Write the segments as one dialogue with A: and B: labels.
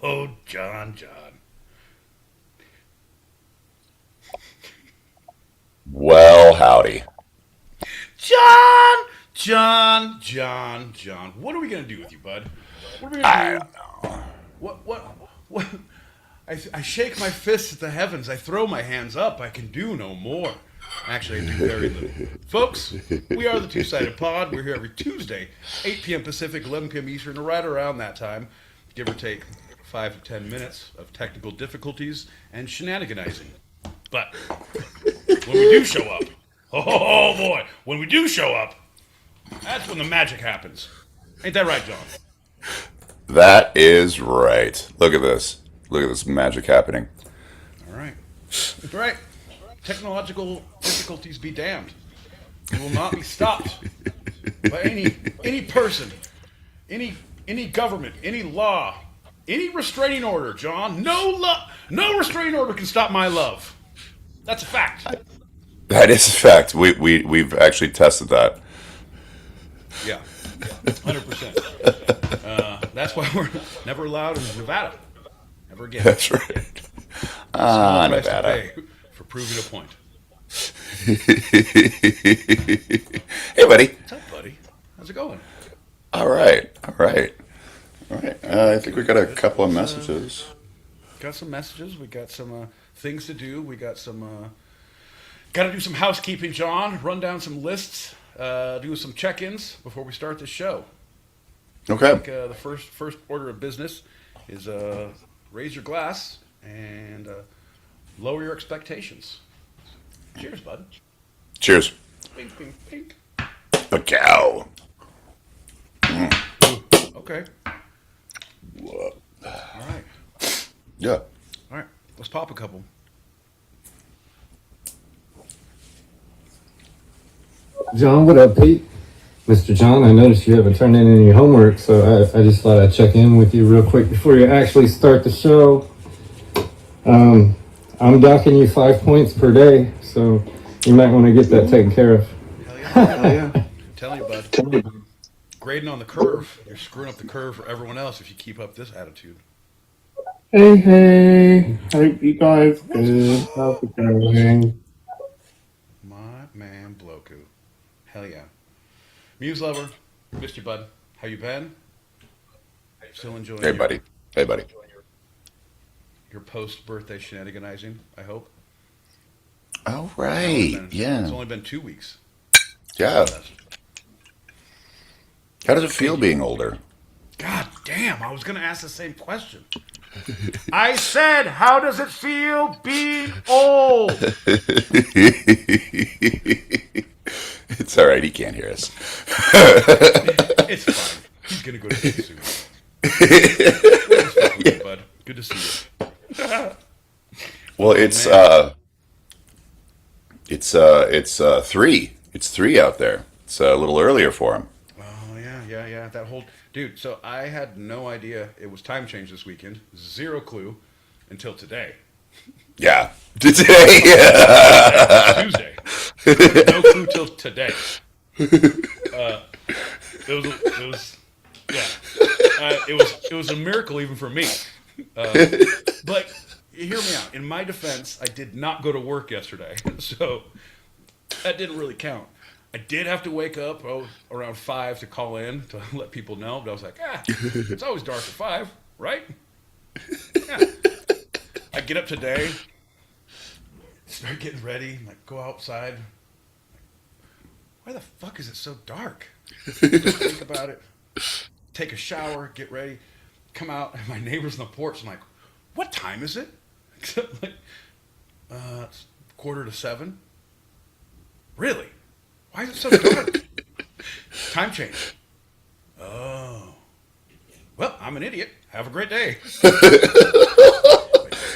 A: Oh, John.
B: Well, howdy.
A: John. What are we gonna do with you, bud? What are we gonna
B: I
A: do? What? I shake my fists at the heavens. I throw my hands up. I can do no more. Actually, I do very little. Folks, we are the Two Sided Pod. We're here every Tuesday, 8 p.m. Pacific, 11 p.m. Eastern, right around that time, give or take 5 to 10 minutes of technical difficulties and shenaniganizing. But when we do show up, oh boy, when we do show up, that's when the magic happens. Ain't that right, John?
B: That is right. Look at this. Look at this magic happening.
A: All right. That's right. Technological difficulties be damned. You will not be stopped by any person, any government, any law, any restraining order, John. No restraining order can stop my love. That's a fact.
B: That is a fact. We've actually tested that.
A: Yeah, 100%. That's why we're never allowed in Nevada ever again.
B: That's right.
A: Small price to
B: Nevada.
A: pay for proving a point.
B: Hey, buddy.
A: What's up, buddy? How's it going?
B: All right. All right. All right. I think we got a couple of
A: Let's
B: messages.
A: got some messages. We got some things to do. We got some. Got to do some housekeeping, John. Run down some lists. Do some check-ins before we start the show. I
B: Okay.
A: think the first order of business is raise your glass and lower your expectations. Cheers, bud.
B: Cheers.
A: Pink, pink, pink.
B: A cow.
A: Okay.
B: Whoa.
A: All right.
B: Yeah.
A: All right. Let's pop a couple.
C: John, what up, Pete? Mr. John, I noticed you haven't turned in any homework, so I just thought I'd check in with you real quick before you actually start the show. I'm docking you 5 points per day, so you might want to get that taken care of.
A: Hell yeah. Hell yeah. I'm telling you, bud. Grading on the curve. You're screwing up the curve for everyone else if you keep up this attitude.
C: Hey, hope you guys good. How's it going?
A: My man, Bloku. Hell yeah. Muse lover. Missed you, bud. How you been? Still enjoying
B: Hey, buddy. Hey, buddy.
A: your post-birthday shenaniganizing, I hope.
B: All
A: It's only
B: right.
A: been, it's
B: Yeah.
A: only been 2 weeks.
B: Yeah. How does it feel
A: Thank you.
B: being older?
A: God damn, I was going to ask the same question. I said, how does it feel being old?
B: It's all right. He can't hear us.
A: It's fine. He's going to go to bed soon. It's fine with you, bud. Good to see you.
B: Well,
A: Oh, man.
B: it's 3. It's 3 out there. It's a little earlier for him.
A: Oh, yeah. That whole... Dude, so I had no idea it was time change this weekend. Zero clue until today.
B: Yeah. Today.
A: Tuesday. No clue till today. It was yeah. It was a miracle even for me. But hear me out. In my defense, I did not go to work yesterday, so that didn't really count. I did have to wake up around 5 to call in to let people know, but I was like, it's always dark at 5, right? Yeah. I get up today, start getting ready, like go outside. Why the fuck is it so dark? Just think about it. Take a shower, get ready, come out, and my neighbor's on the porch. I'm like, what time is it? Like, it's 6:45. Really? Why is it so dark? Time change. Oh. Well, I'm an idiot. Have a great day.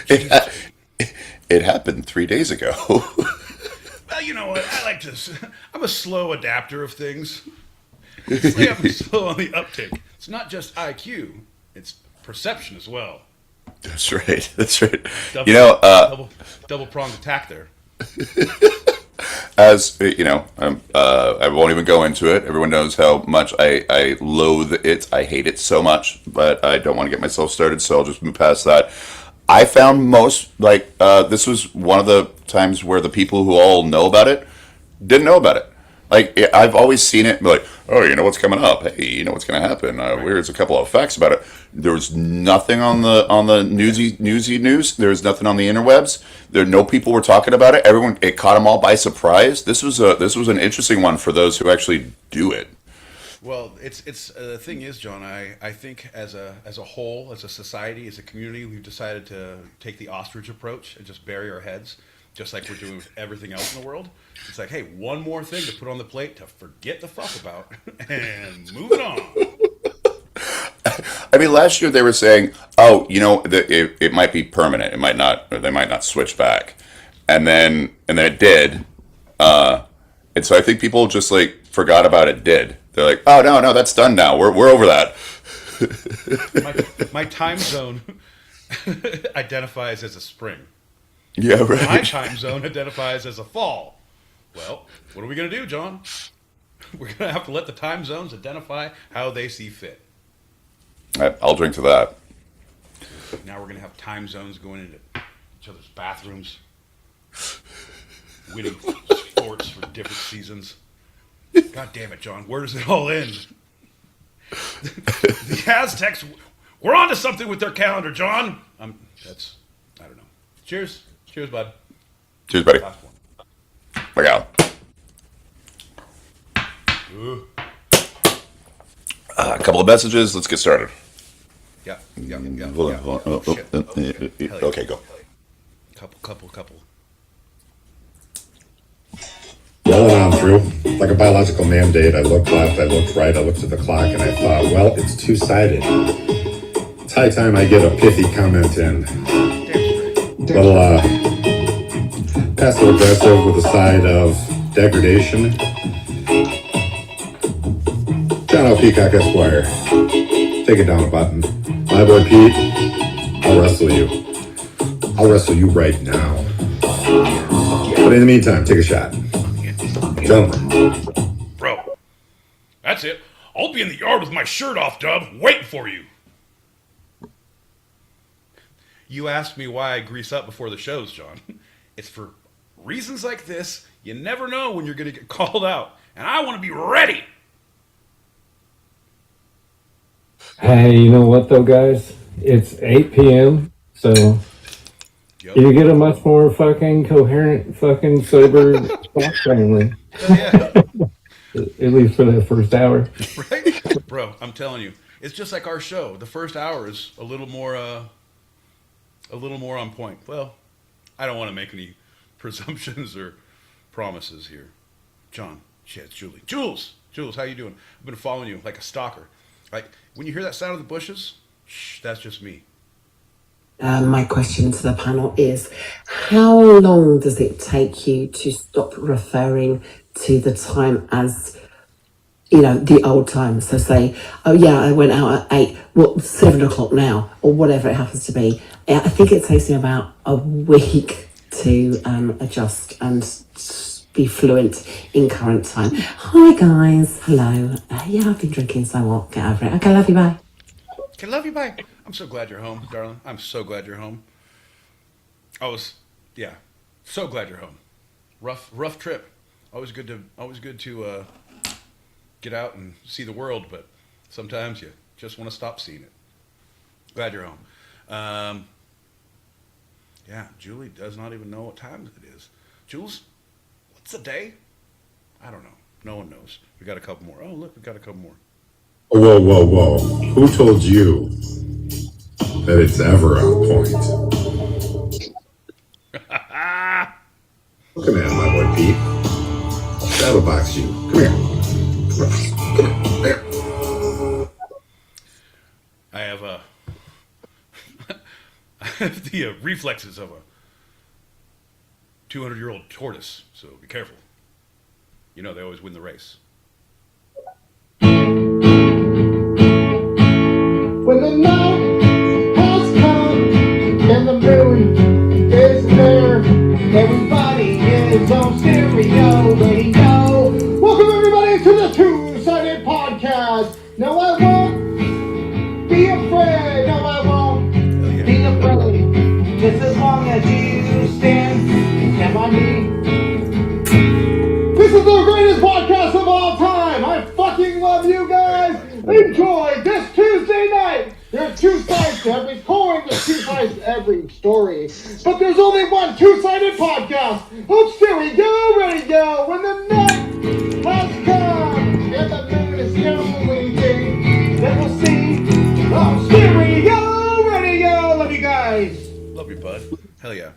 B: It,
A: Jesus.
B: it happened 3 days ago.
A: Well, you know what? I'm a slow adapter of things. Say I'm slow on the uptake. It's not just IQ, it's perception as well.
B: That's right. That's right. You
A: Double,
B: know,
A: double pronged attack there.
B: As you know, I won't even go into it. Everyone knows how much I loathe it. I hate it so much, but I don't want to get myself started, so I'll just move past that. I found most this was one of the times where the people who all know about it didn't know about it. I've always seen it, like, oh, you know what's coming up. Hey, you know what's going to happen. Here's a couple of facts about it. There was nothing on the newsy news. There was nothing on the interwebs. No people were talking about it. It caught them all by surprise. This was an interesting one for those who actually do it.
A: Well, it's the thing is, John. I think as a whole, as a society, as a community, we've decided to take the ostrich approach and just bury our heads, just like we're doing with everything else in the world. It's like, hey, one more thing to put on the plate to forget the fuck about, and move it on.
B: I mean, last year they were saying, "Oh, you know, it might be permanent. It might not. They might not switch back," and then it did. And so I think people just like forgot about it. They're like, "Oh no, that's done now. We're over that."
A: My time zone identifies as a spring.
B: Yeah,
A: My
B: right.
A: time zone identifies as a fall. Well, what are we going to do, John? We're going to have to let the time zones identify how they see fit.
B: I'll drink to that.
A: Now we're going to have time zones going into each other's bathrooms, winning sports for different seasons. God damn it, John. Where does it all end? The Aztecs, we're on to something with their calendar, John. I don't know. Cheers. Cheers, bud.
B: Cheers, buddy.
A: Last one.
B: Look out.
A: Ooh.
B: A couple of messages. Let's get started.
A: Yeah.
B: Hold on, hold on.
A: Oh, shit. Okay. Hell yeah.
B: Okay, go.
A: Couple.
D: Rolling on through. Like a biological mandate, I looked left, I looked right, I looked at the clock, and I thought, well, it's two-sided. It's high time I get a pithy comment in. Little, passive-aggressive with a side of degradation. John L. Peacock Esquire. Take it down a button. My boy Pete, I'll wrestle you. I'll wrestle you right now. But in the meantime, take a shot. Gentlemen.
A: Bro, that's it. I'll be in the yard with my shirt off, Dub, waiting for you. You asked me why I grease up before the shows, John. It's for reasons like this. You never know when you're going to get called out. And I want to be ready.
C: Hey, you know what though, guys? It's 8 p.m. So
A: Yo.
C: you get a much more fucking coherent, fucking sober talk family.
A: Yeah.
C: At least for that first hour.
A: Right? Bro, I'm telling you. It's just like our show. The first hour is a little more on point. Well, I don't want to make any presumptions or promises here. John, shit, it's Julie. Jules, how you doing? I've been following you like a stalker. Like, when you hear that sound of the bushes, shh, that's just me.
E: My question to the panel is, how long does it take you to stop referring to the time as, the old time? So say, oh yeah, I went out at 8, well, 7 o'clock now, or whatever it happens to be. I think it takes me about a week to adjust and be fluent in current time. Hi guys, hello. Yeah, I've been drinking, so what? Get over it. Okay, love you, bye.
A: Okay, love you, bye. I'm so glad you're home, darling. I'm so glad you're home. So glad you're home. Rough trip. Always good to get out and see the world, but sometimes you just want to stop seeing it. Glad you're home. Yeah, Julie does not even know what time it is. Jules, what's the day? I don't know. No one knows. We got a couple more. Oh, look, we got a couple more.
D: Whoa. Who told you that it's ever on point? Come here, my boy Pete. I'll shadow box you. Come here. Come here.
A: I have I have the reflexes of a 200-year-old tortoise, so be careful. You know, they always win the race.
F: When the night has come and the moon is there, everybody is on stereo. me. But there's only one two-sided podcast. Oops, here we go, ready to go. When the night has come and the moon is the only thing that we'll see. Oh, here we go, ready to go. Love you guys.
A: Love you, bud. Hell yeah.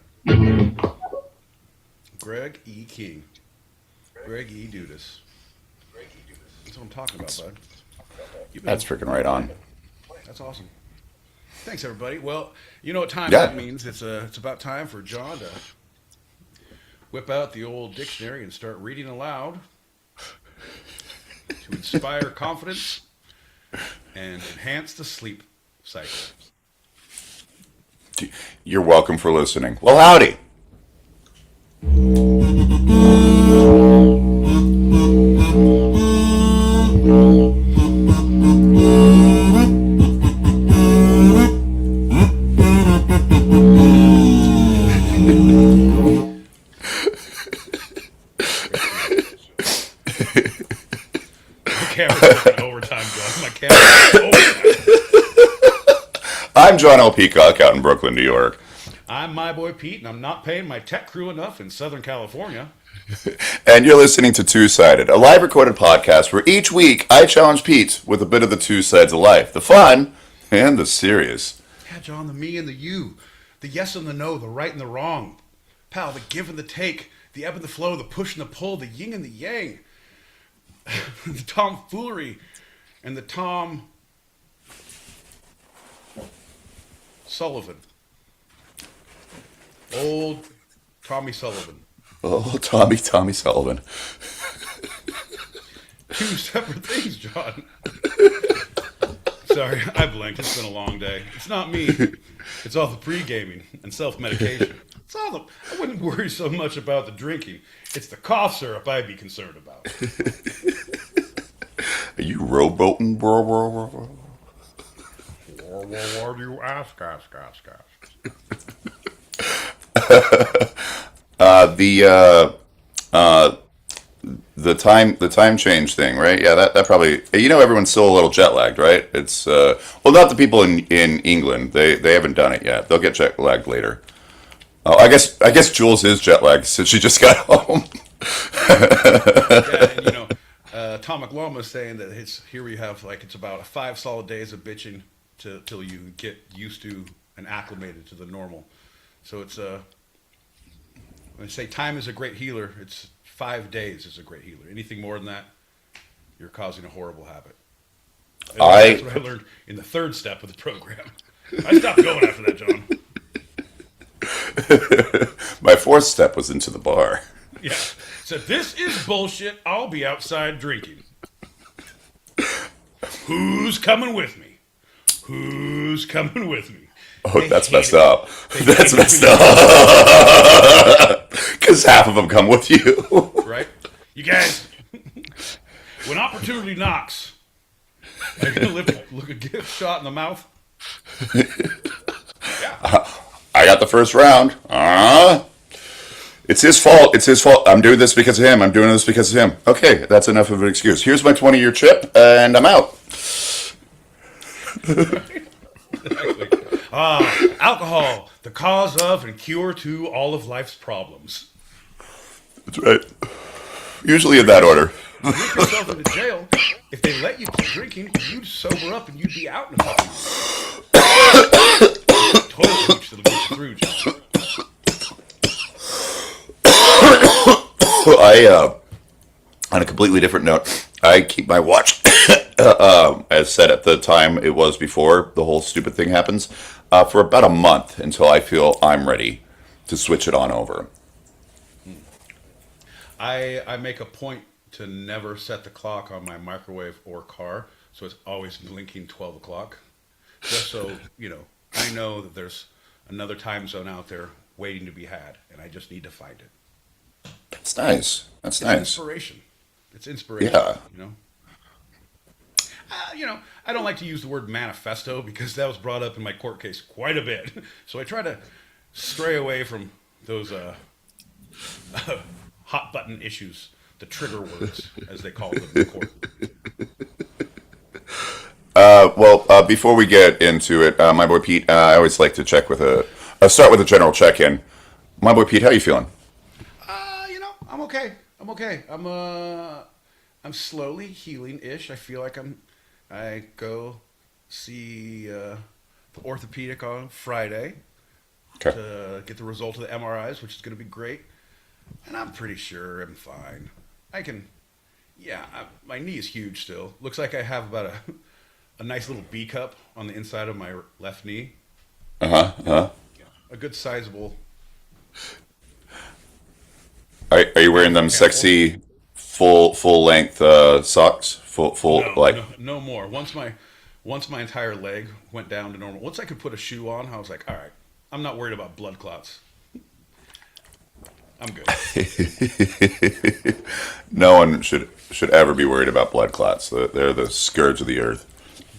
A: Greg E. King. Greg E. Dudas. That's what I'm talking about, bud.
B: That's freaking right on.
A: That's awesome. Thanks, everybody. Well, you know what time
B: Yeah.
A: that means. It's about time for John to whip out the old dictionary and start reading aloud to inspire confidence and enhance the sleep cycle.
B: You're welcome for listening. Well, howdy.
A: Camera's working overtime, John. My camera's working overtime.
B: I'm John L. Peacock out in Brooklyn, New York.
A: I'm my boy Pete, and I'm not paying my tech crew enough in Southern California.
B: And you're listening to Two Sided, a live recorded podcast where each week I challenge Pete with a bit of the two sides of life, the fun and the serious.
A: Yeah, John, the me and the you, the yes and the no, the right and the wrong. Pal, the give and the take, the ebb and the flow, the push and the pull, the yin and the yang, the tomfoolery, and the Tom Sullivan. Old Tommy Sullivan.
B: Oh, Tommy Sullivan.
A: Two separate things, John. Sorry, I blinked. It's been a long day. It's not me. It's all the pre-gaming and self-medication. It's all the. I wouldn't worry so much about the drinking. It's the cough syrup I'd be concerned about.
B: Are you rowboating, bro?
A: What do you ask?
B: The time change thing, right? Yeah, that probably, everyone's still a little jet lagged, right? It's well, not the people in England. They haven't done it yet. They'll get jet lagged later. Oh, I guess Jules is jet lagged since she just got home.
A: Yeah, and, Tom McLaughlin was saying that here we have it's about 5 solid days of bitching till you get used to and acclimated to the normal. So it's when I say time is a great healer, it's 5 days is a great healer. Anything more than that, you're causing a horrible habit. That's what I learned in the 3rd step of the program. I stopped going after that, John.
B: My 4th step was into the bar.
A: Yeah. So this is bullshit. I'll be outside drinking. Who's coming with me? Who's coming with me?
B: Oh, that's messed up. That's messed up. Because half of them come with you.
A: Right? You guys, when opportunity knocks, are you going to look a gift shot in the mouth? Yeah.
B: I got the first round. It's his fault. It's his fault. I'm doing this because of him. I'm doing this because of him. Okay, that's enough of an excuse. Here's my 20-year chip, and I'm out.
A: Exactly. Alcohol, the cause of and cure to all of life's problems.
B: That's right. Usually in that order.
A: You get yourself into jail. If they let you keep drinking, you'd sober up and you'd be out in a couple years. Totally reach to the reach through, John.
B: On a completely different note, I keep my watch, as said at the time it was before the whole stupid thing happens, for about a month until I feel I'm ready to switch it on over.
A: I make a point to never set the clock on my microwave or car, so it's always blinking 12 o'clock. Just so, I know that there's another time zone out there waiting to be had, and I just need to find it.
B: That's nice. That's
A: It's
B: nice.
A: inspiration. It's inspiration.
B: Yeah.
A: I don't like to use the word manifesto because that was brought up in my court case quite a bit. So I try to stray away from those hot button issues, the trigger words, as they call them in court.
B: Before we get into it, my boy Pete, I always like to check with a I'll start with a general check-in. My boy Pete, how you feeling?
A: I'm okay. I'm okay. I'm slowly healing-ish. I feel like I go see the orthopedic on Friday
B: Okay.
A: to get the result of the MRIs, which is going to be great. And I'm pretty sure I'm fine. I can, yeah, my knee is huge still. Looks like I have about a nice little B cup on the inside of my left knee. A good sizable.
B: Are you wearing them sexy full length socks? Full like.
A: No more. Once my entire leg went down to normal. Once I could put a shoe on, I was like, all right, I'm not worried about blood clots. I'm good.
B: No one should ever be worried about blood clots. They're the scourge of the earth.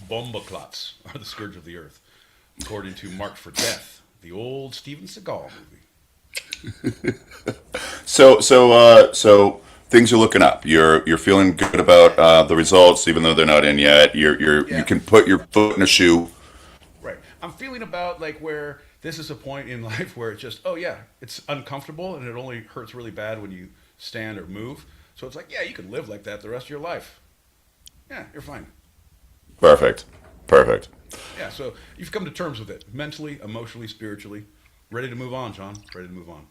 A: Bomba clots are the scourge of the earth, according to Marked for Death, the old Steven Seagal movie.
B: So things are looking up. You're feeling good about the results, even though they're not in yet. You can put your foot in a shoe.
A: Right. I'm feeling about like where this is a point in life where it's just, oh yeah, it's uncomfortable and it only hurts really bad when you stand or move. So it's like, yeah, you can live like that the rest of your life. Yeah, you're fine.
B: Perfect.
A: Yeah, so you've come to terms with it mentally, emotionally, spiritually. Ready to move on, John. Ready to move on.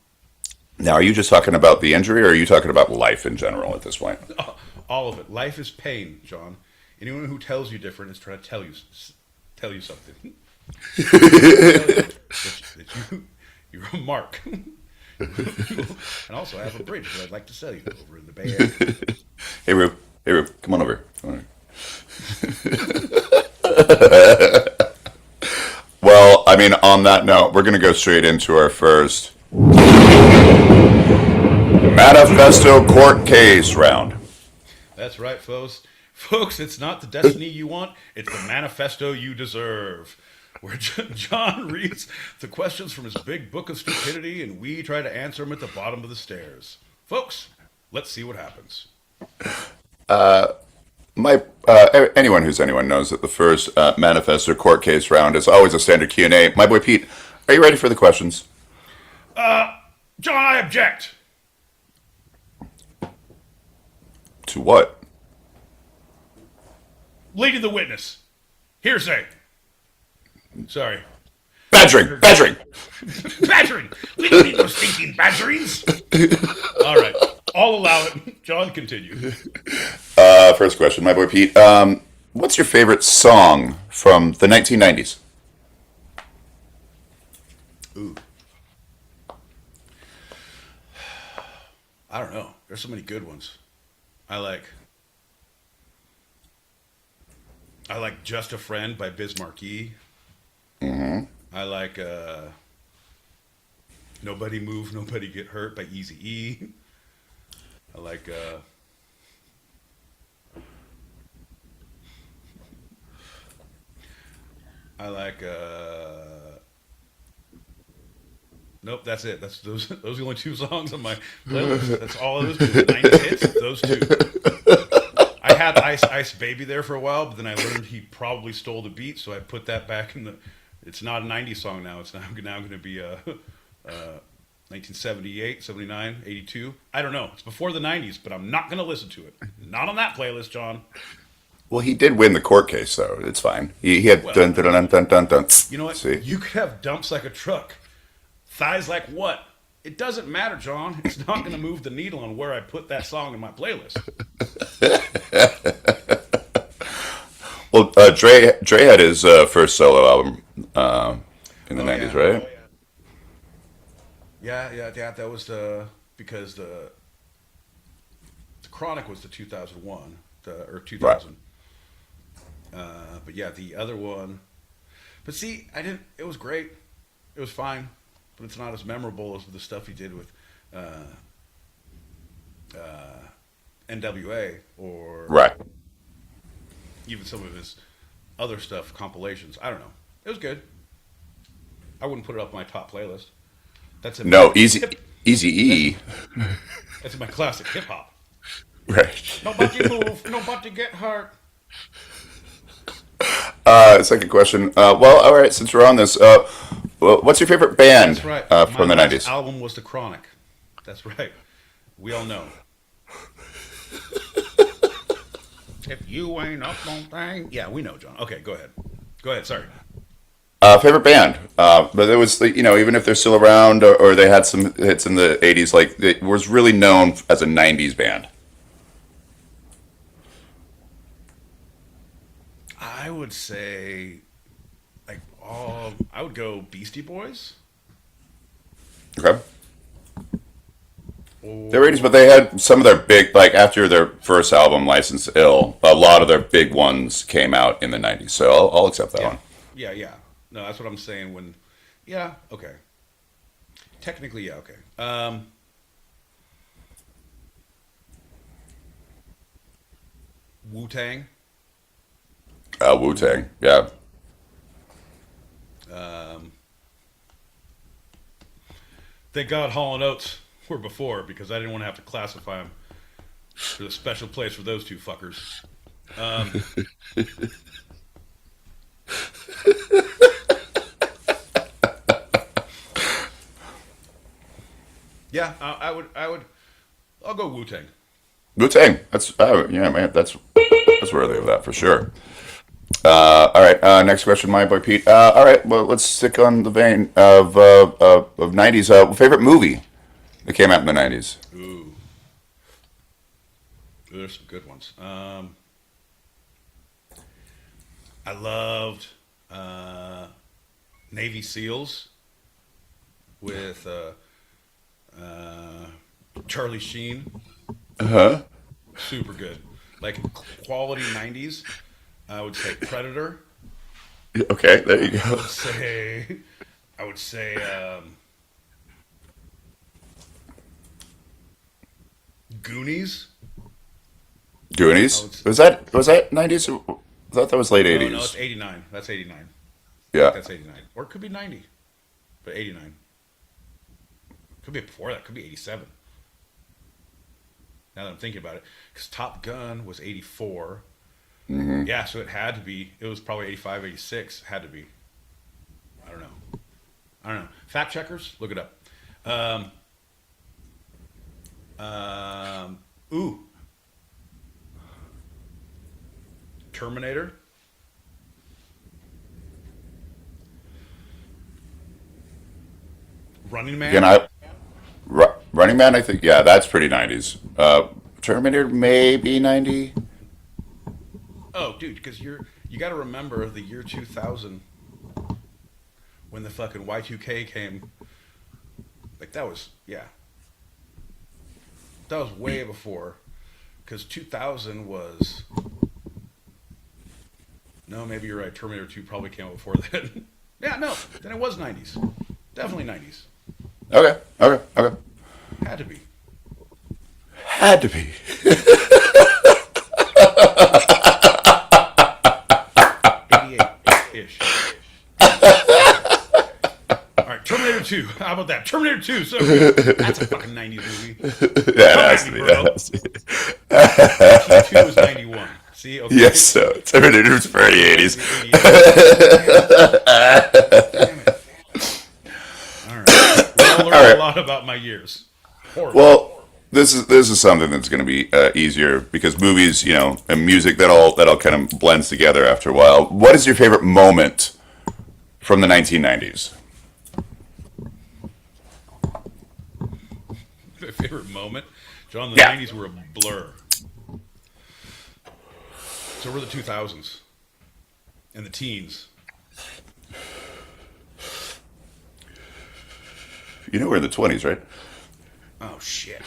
B: Now, are you just talking about the injury, or are you talking about life in general at this point?
A: All of it. Life is pain, John. Anyone who tells you different is trying to tell you something. that you're a mark. And also, I have a bridge that I'd like to sell you over in the Bay Area.
B: Hey, Rube, come on over. Well, I mean, on that note, we're going to go straight into our first manifesto court case round.
A: That's right, folks. Folks, it's not the destiny you want, it's the manifesto you deserve. Where John reads the questions from his big book of stupidity and we try to answer them at the bottom of the stairs. Folks, let's see what happens.
B: Anyone knows that the first manifesto court case round is always a standard Q&A. My boy Pete, are you ready for the questions?
A: John, I object.
B: To what?
A: Leading the witness. Hearsay. Sorry.
B: Badgering!
A: Badgering! We don't need those stinking badgerings! All right. I'll allow it. John, continue.
B: First question, my boy Pete. What's your favorite song from the 1990s?
A: Ooh. I don't know. There's so many good ones. I like Just a Friend by Biz Markie.
B: Mm-hmm.
A: I like Nobody Move, Nobody Get Hurt by Eazy-E. I like nope, that's it. Those are the only two songs on my playlist. That's all it is. 90 hits, those two. I had Ice Ice Baby there for a while, but then I learned he probably stole the beat, so I put that back in the. It's not a 90s song now. It's now going to be 1978, 79, 82. I don't know. It's before the 90s, but I'm not going to listen to it. Not on that playlist, John.
B: Well, he did win the court case, though. It's fine. He had dun dun dun dun dun dun.
A: You know what?
B: See?
A: You could have dumps like a truck. Thighs like what? It doesn't matter, John. It's not going to move the needle on where I put that song in my playlist.
B: Well, Dre had his first solo album in the 90s,
A: yeah.
B: right?
A: Yeah. That was because the Chronic was the 2001, or 2000.
B: Right.
A: But yeah, the other one. But see, it was great. It was fine, but it's not as memorable as the stuff he did with NWA or
B: Right.
A: even some of his other stuff, compilations. I don't know. It was good. I wouldn't put it up on my top playlist. That's
B: Easy-E.
A: That's my classic hip hop.
B: Right.
A: Nobody move, nobody get hurt.
B: Second question. Well, all right. Since we're on this, What's your favorite band
A: That's right. My
B: from the
A: last
B: 90s?
A: album was The Chronic. That's right. We all know. If you ain't up on thing. Yeah, we know, John. Okay, go ahead. Go ahead. Sorry.
B: Favorite band, but it was like, even if they're still around or they had some hits in the '80s, like it was really known as a '90s band.
A: I would say, like, I would go Beastie Boys.
B: Okay,
A: Or,
B: they're '80s, but they had some of their big, like after their first album, "License to Ill," a lot of their big ones came out in the '90s. So I'll accept that
A: yeah,
B: one.
A: yeah. No, that's what I'm saying. Yeah, okay. Technically, yeah, okay. Wu Tang.
B: Wu Tang, yeah.
A: Thank God Hall and Oates were before because I didn't want to have to classify them. There's a special place for those two fuckers. Um, yeah, I would. I'll go Wu Tang.
B: Wu Tang, that's yeah, man, that's worthy of that for sure. All right, next question, my boy Pete. All right, well, let's stick on the vein of '90s. Favorite movie that came out in the '90s?
A: Ooh, there's some good ones. I loved Navy SEALs with Charlie Sheen.
B: Uh huh.
A: Super good. Like quality '90s. I would say Predator.
B: Okay, there you
A: I
B: go.
A: would say. I would say. Goonies. I
B: Goonies.
A: would.
B: Was that '90s? I thought that was late
A: Oh no, it's
B: '80s.
A: '89. That's '89.
B: Yeah.
A: That's '89, or it could be '90, but '89. Could be before that. Could be '87. Now that I'm thinking about it, because Top Gun was '84.
B: Hmm.
A: Yeah, so it had to be. It was probably '85, '86. Had to be. I don't know. I don't know. Fact checkers, look it up. Um, ooh, Terminator. Running
B: Again,
A: Man.
B: Running Man. I think yeah, that's pretty '90s. Terminator maybe '90.
A: Oh, dude, because you got to remember the year 2000 when the fucking Y2K came. Like that was that was way before. Because 2000 was no, maybe you're right. Terminator 2 probably came out before then. Yeah, no, then it was '90s. Definitely '90s.
B: Okay.
A: Had to be.
B: Had to be.
A: 88 ish. All right, Terminator 2. How about that? Terminator 2. So good. That's a fucking '90s movie.
B: Yeah, it
A: Come
B: has
A: at
B: to
A: me,
B: be.
A: bro.
B: That has to be.
A: T2 was '91. See, okay.
B: Yes, so Terminator was pretty '80s.
A: 88. Damn it. All right. We all learned
B: All
A: a
B: right.
A: lot about my years. Horrible.
B: Well, this is something that's going to be easier because movies, and music that all kind of blends together after a while. What is your favorite moment from the 1990s?
A: My favorite moment, John. The
B: Yeah.
A: '90s were a blur. So were the 2000s and the teens.
B: We're in the 20s, right?
A: Oh shit!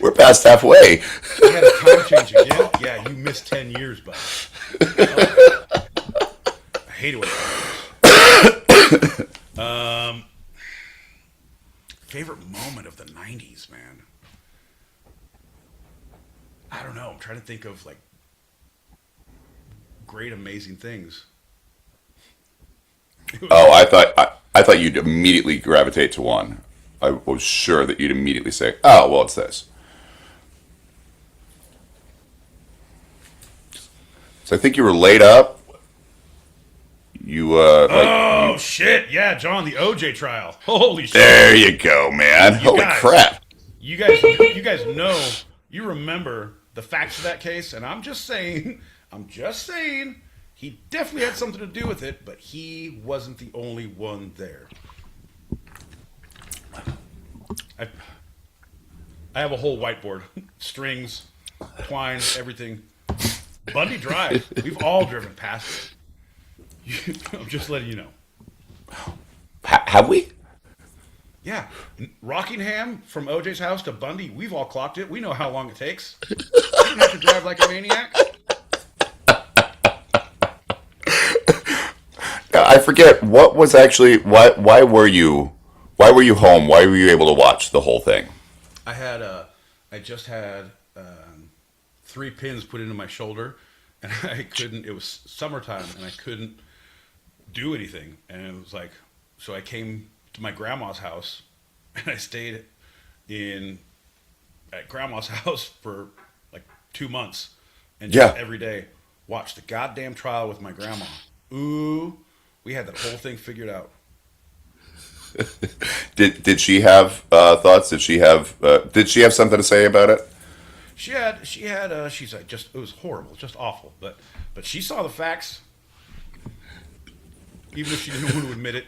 B: We're past halfway.
A: I had a time change again. Yeah, you missed 10 years, bud. Oh, I hate it when it happens. Favorite moment of the '90s, man. I don't know. I'm trying to think of like great, amazing things. It was
B: Oh, I thought you'd immediately gravitate to one. I was sure that you'd immediately say, "Oh, well, it's this." So I think you were laid up.
A: Oh shit! Yeah, John, the OJ trial. Holy shit!
B: There you go, man. Holy
A: guys,
B: crap.
A: you guys know, you remember the facts of that case, and I'm just saying, he definitely had something to do with it, but he wasn't the only one there. I have a whole whiteboard, strings, twine, everything. Bundy Drive. We've all driven past it. I'm just letting you know.
B: Have we?
A: Yeah, Rockingham from OJ's house to Bundy, we've all clocked it. We know how long it takes. You don't have to drive like a maniac.
B: I forget what was actually why were you home? Why were you able to watch the whole thing?
A: I just had 3 pins put into my shoulder, and I couldn't. It was summertime, and I couldn't do anything. And it was like, so I came to my grandma's house, and I stayed at grandma's house for like 2 months, and just every day watched the goddamn trial with my grandma. Ooh, we had that whole thing figured out.
B: Did she have thoughts? Did she have something to say about it?
A: She's like, just, it was horrible, just awful. But she saw the facts, even if she didn't want to admit it.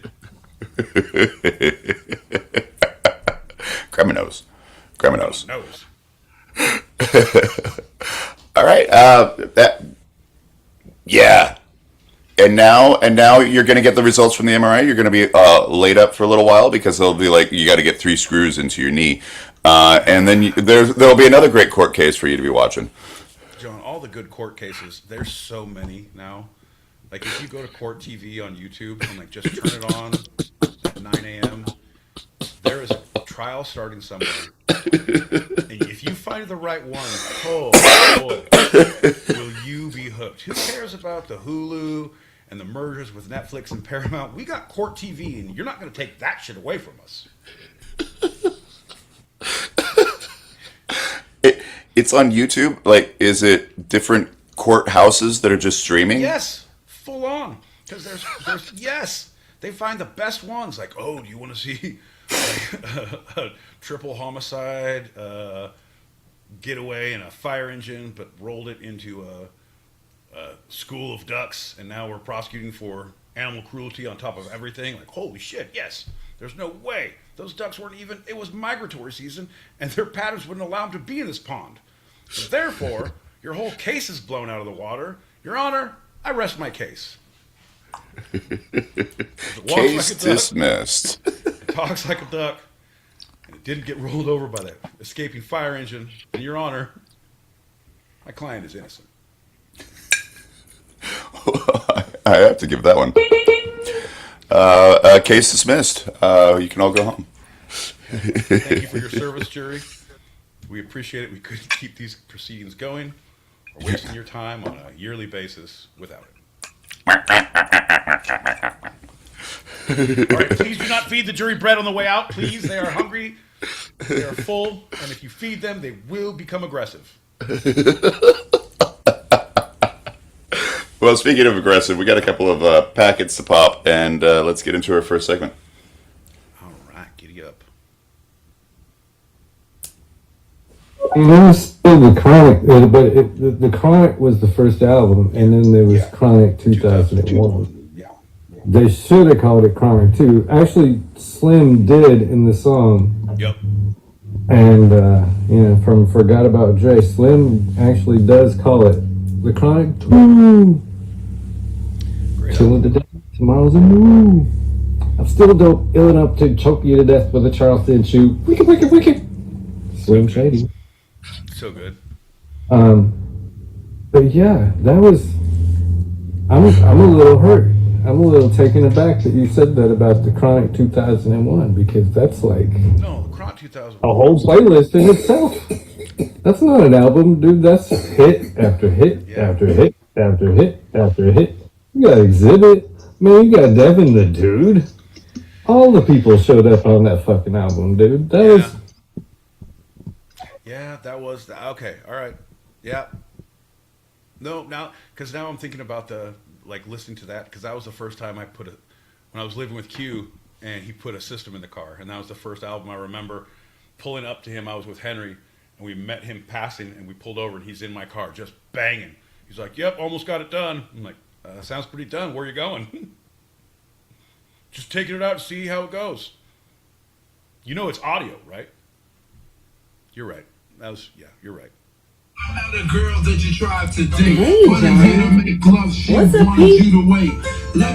B: Criminals.
A: Knows.
B: All right. Yeah. And now you're going to get the results from the MRI. You're going to be laid up for a little while because they'll be like, you got to get 3 screws into your knee, and then there'll be another great court case for you to be watching.
A: John, all the good court cases. There's so many now. Like if you go to Court TV on YouTube and like just turn it on at 9 a.m., there is a trial starting somewhere. And if you find the right one, oh boy, will you be hooked? Who cares about the Hulu and the mergers with Netflix and Paramount? We got Court TV, and you're not going to take that shit away from us.
B: It's on YouTube. Like, is it different courthouses that are just streaming?
A: Yes, full on. Because there's yes, they find the best ones. Like, oh, do you want to see a triple homicide, getaway in a fire engine, but rolled it into a school of ducks, and now we're prosecuting for animal cruelty on top of everything? Like, holy shit, yes. There's no way. Those ducks weren't even, it was migratory season, and their patterns wouldn't allow them to be in this pond. So therefore, your whole case is blown out of the water. Your Honor, I rest my case.
B: Case dismissed.
A: It talks like a duck, and it didn't get rolled over by that escaping fire engine. And Your Honor, my client is innocent.
B: I have to give that one. Case dismissed. You can all go home.
A: Thank you for your service, jury. We appreciate it. We couldn't keep these proceedings going or wasting your time on a yearly basis without it. All right, please do not feed the jury bread on the way out. Please, they are hungry, they are full, and if you feed them, they will become aggressive.
B: Well, speaking of aggressive, we got a couple of packets to pop, and let's get into our first segment.
A: All right, giddy up.
C: Still the Chronic, but the Chronic was the first album, and then there was Chronic 2001.
A: Yeah.
C: They should have called it Chronic 2. Actually, Slim did in the song.
A: Yep.
C: And, from Forgot About Dre, Slim actually does call it the Chronic 2. Chilling to death, tomorrow's a new. I'm still dope, ill enough to choke you to death with a Charleston chew. Wicked. Slim Shady.
A: So good.
C: But yeah, that was. I'm a little hurt. I'm a little taken aback that you said that about the Chronic 2001, because that's like
A: No, the Chronic 2001.
C: a whole playlist in itself. That's not an album, dude. That's hit after hit after hit after hit after hit. You got Exhibit, man. You got Devin the Dude. All the people showed up on that fucking album, dude. That was.
A: Yeah, that was the, okay. All right. Yeah. No, now because now I'm thinking about the like listening to that because that was the first time I put it when I was living with Q and he put a system in the car, and that was the first album I remember pulling up to him. I was with Henry and we met him passing and we pulled over and he's in my car just banging. He's like, "Yep, almost got it done." I'm like, "Sounds pretty done. Where are you going?" "Just taking it out to see how it goes." You know it's audio, right? You're right. You're right.
G: I'm the girl that you tried to date.
H: Hey, John. What's up, Pete?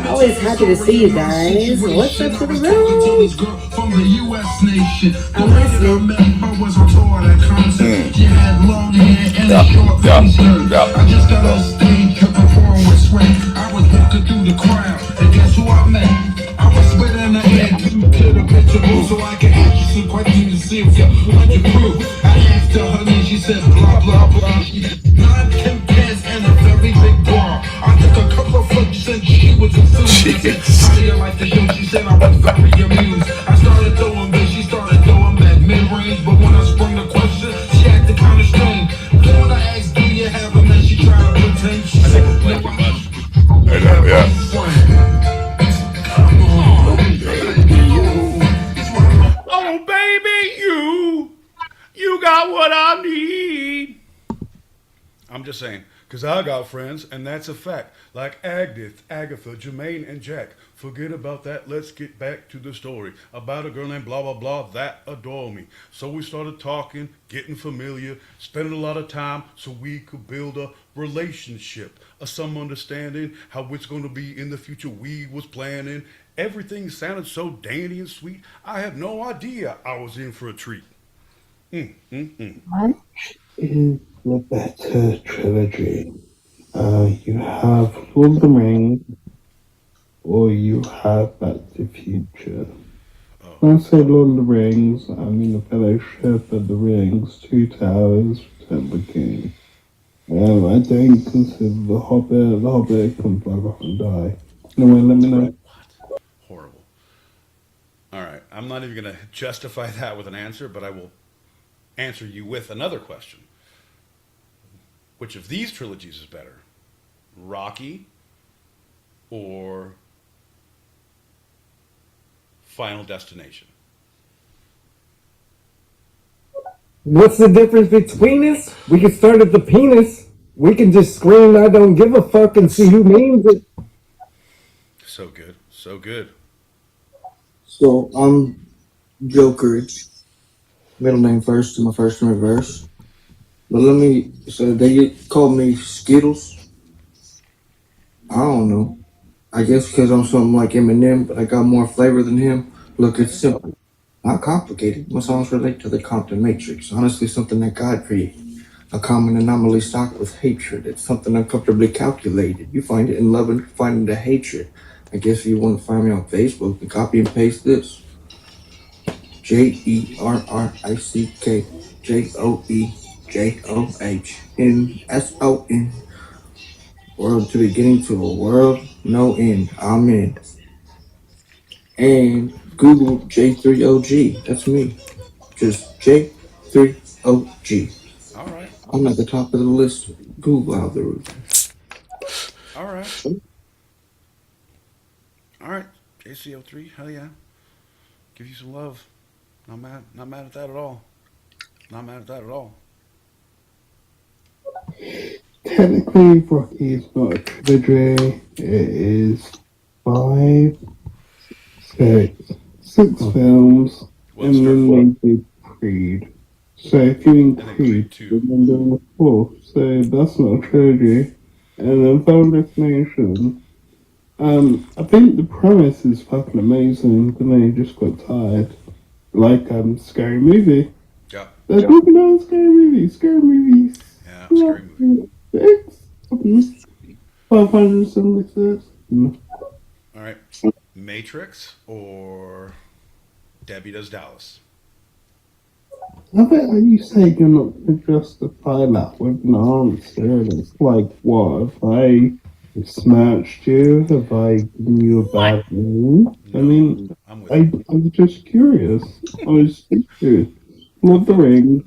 H: Always happy to see you guys. What's up to the room?
G: From the U.S. nation.
H: I'm listening.
G: Was on tour at a concert. She had long hair and a short skirt. I just got on stage to perform with sweat. I was walking through the crowd, and guess who I met? I was spitting the air to the picture booth so I could ask you some questions to see if you want your proof. I asked her her name, she said blah blah blah. 9, 10 pants and a very big bra. I took a couple of flips and she was enthused. How do you like the show? She said I was very amused. I started throwing bass, she started throwing back mid-range, but when I sprung the question, she acted kind of strange. Then when I asked, "Do you have them?" and she tried to pretend. She said,
A: I think we're playing too much.
B: I know, yeah.
A: Oh, baby, you got what I need. I'm just saying, because I got friends, and that's a fact. Like Agnes, Agatha, Jermaine, and Jack. Forget about that. Let's get back to the story about a girl named blah, blah, blah that adore me. So we started talking, getting familiar, spending a lot of time so we could build a relationship, some understanding how it's going to be in the future we was planning. Everything sounded so dandy and sweet. I had no idea I was in for a treat.
I: Which is the better trilogy? You have Lord of the Rings, or you have Back to the Future. When I say Lord of the Rings, I mean the Fellowship of the Rings, Two Towers, Return of the King. I don't consider the Hobbit can bug off and die. Anyway, let me know.
A: Horrible. All right. I'm not even going to justify that with an answer, but I will answer you with another question. Which of these trilogies is better? Rocky or Final Destination?
C: What's the difference between us? We can start at the penis. We can just scream, "I don't give a fuck," and see who names it.
A: So good. So good.
J: So I'm Joker. Middle name first and my first name reverse. But so they called me Skittles. I don't know. I guess because I'm something like Eminem, but I got more flavor than him. Look, it's simple. Not complicated. My songs relate to the Compton Matrix. Honestly, something that God created. A common anomaly stocked with hatred. It's something uncomfortably calculated. You find it in love and find it in hatred. I guess if you want to find me on Facebook, then copy and paste this. JERRICK JOEJOHNSON. World to beginning to a world, no end. Amen. And Google J3OG. That's me. Just J3OG.
A: All right.
J: I'm at the top of the list. Google algorithm.
A: All right. All right. JCO3. Hell yeah. Give you some love. Not mad. Not mad at that at all. Not mad at that at all.
I: Technically, Rocky is not a trilogy. It is 5, 6 films, and then they did Creed. So if you include then there was 4. So that's not a trilogy. And then Final Destination. I think the premise is fucking amazing, but then you just got tired. Like Scary Movie.
A: Yeah.
I: There's nothing else Scary Movies. Scary Movies.
A: Yeah, Scary Movie.
I: 576.
A: All right. Matrix or Debbie Does Dallas?
I: I bet you say you're not going to justify that with an answer. And it's like, what? Have I smirched you? Have I given you a bad name? I mean, I was just curious. I was just curious. Lord of the Rings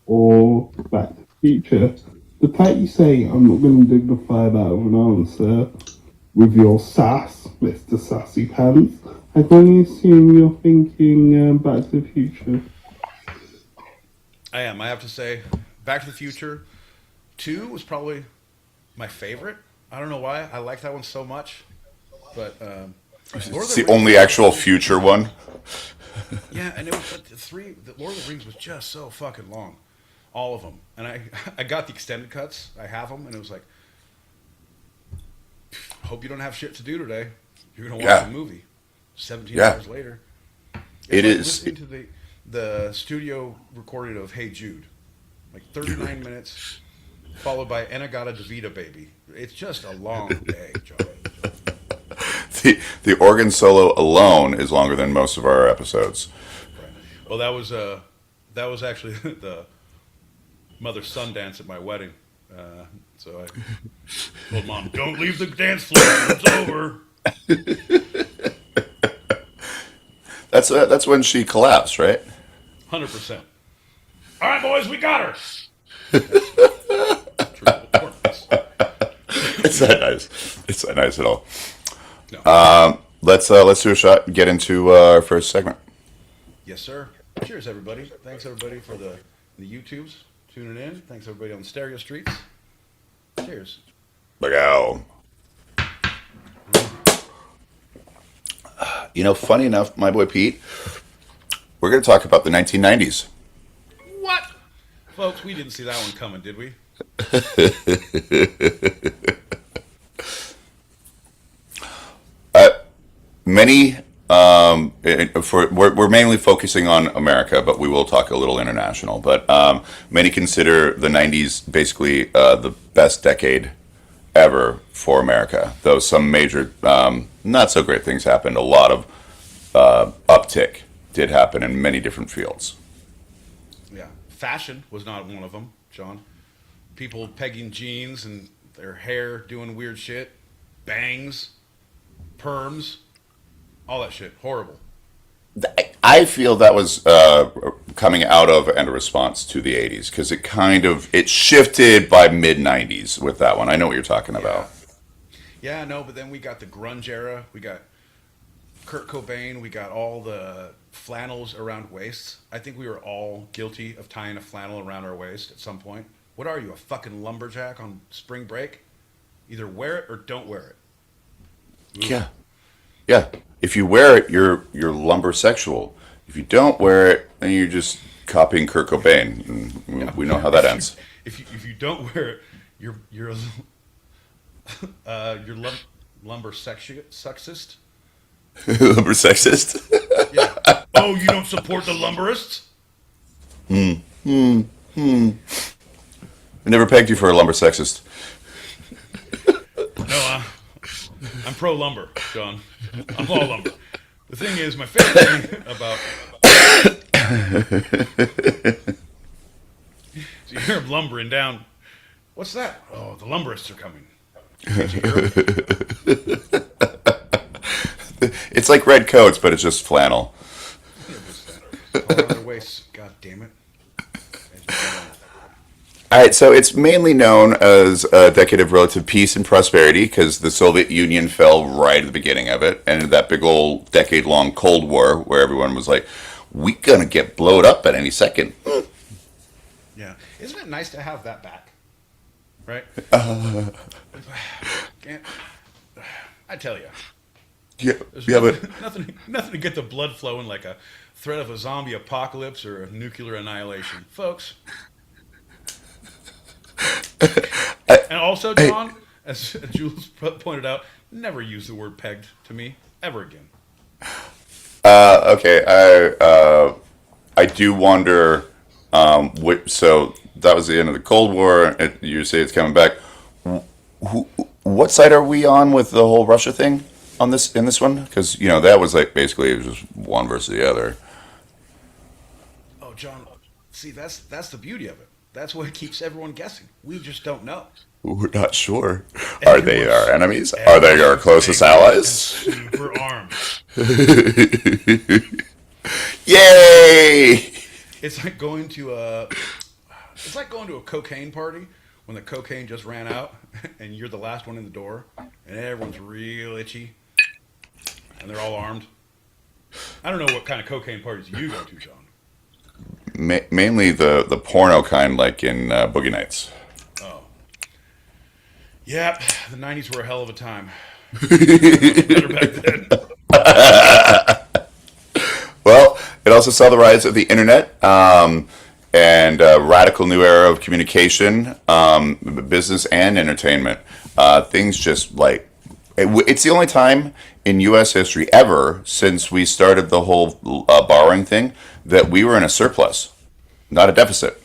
I: or Back to the Future. The fact you say I'm not going to dignify that with an answer with your sass, Mr. Sassy Pants. I can only assume you're thinking Back to the Future.
A: I am. I have to say, Back to the Future 2 was probably my favorite. I don't know why. I like that one so much. But Lord of
B: It's
A: the
B: the
A: Rings
B: only
A: was
B: actual
A: just-
B: future one.
A: Yeah, and it was but the Lord of the Rings was just so fucking long. All of them. And I got the extended cuts. I have them, and it was like, hope you don't have shit to do today. You're going to watch
B: Yeah.
A: a movie 17
B: Yeah.
A: hours later.
B: It
A: like
B: is.
A: listening to the studio recording of Hey Jude. Like 39 minutes, followed by Enagata Davida Baby. It's just a long day, John.
B: The organ solo alone is longer than most of our episodes.
A: Right. Well, that was actually the mother-son dance at my wedding. So I told Mom, "Don't leave the dance floor. It's over."
B: That's when she collapsed, right?
A: 100%. All right, boys, we got her.
B: It's that nice. It's that nice at all.
A: No.
B: Let's do a shot and get into our first segment.
A: Yes, sir. Cheers, everybody. Thanks, everybody, for the YouTubes tuning in. Thanks, everybody on the stereo streets. Cheers.
B: Look out. You know, funny enough, my boy Pete, we're going to talk about the 1990s.
A: What? Folks, we didn't see that one coming, did we?
B: Many, we're mainly focusing on America, but we will talk a little international. But many consider the 90s basically the best decade ever for America, though some major not so great things happened. A lot of uptick did happen in many different fields.
A: Yeah. Fashion was not one of them, John. People pegging jeans and their hair doing weird shit. Bangs. Perms. All that shit. Horrible.
B: I feel that was coming out of and a response to the 80s because it shifted by mid 90s with that one. I know what you're talking about.
A: Yeah, no, but then we got the grunge era. We got Kurt Cobain. We got all the flannels around waists. I think we were all guilty of tying a flannel around our waist at some point. What are you, a fucking lumberjack on spring break? Either wear it or don't wear it.
B: Yeah. Yeah. If you wear it, you're lumbersexual. If you don't wear it, then you're just copying Kurt Cobain. And we know how that ends.
A: If you don't wear it, you're lumber sexist.
B: Lumber sexist.
A: Yeah. Oh, you don't support the lumberists?
B: I never pegged you for a lumber sexist.
A: No, I'm pro lumber, John. I'm all lumber. The thing is, my favorite thing about so you hear them lumbering down. What's that? Oh, the lumberists are coming. Did you hear them?
B: It's like red coats, but it's just flannel.
A: All around their waists. God damn it.
B: All right, so it's mainly known as a decade of relative peace and prosperity because the Soviet Union fell right at the beginning of it, and that big old decade-long Cold War where everyone was like, "We gonna get blowed up at any second."
A: Yeah, isn't it nice to have that back? Right? I tell you,
B: Yeah,
A: there's
B: yeah, but
A: nothing to get the blood flowing like a threat of a zombie apocalypse or a nuclear annihilation, folks. And also, John, as Jules pointed out, never use the word pegged to me ever again.
B: okay, I do wonder. So that was the end of the Cold War. You say it's coming back. What side are we on with the whole Russia thing in this one? Because that was like basically it was just one versus the other.
A: Oh, John, see that's the beauty of it. That's what keeps everyone guessing. We just don't know.
B: We're not sure. Are they our enemies? Are they our closest allies?
A: Super arms.
B: Yay!
A: It's like going to a cocaine party when the cocaine just ran out and you're the last one in the door. and everyone's real itchy, and they're all armed. I don't know what kind of cocaine parties you go to, John.
B: Mainly the porno kind, like in Boogie Nights.
A: Oh, yeah, the '90s were a hell of a time. Better back then.
B: Well, it also saw the rise of the internet and a radical new era of communication, business and entertainment. Things just like it's the only time in U.S. history ever since we started the whole borrowing thing that we were in a surplus, not a deficit.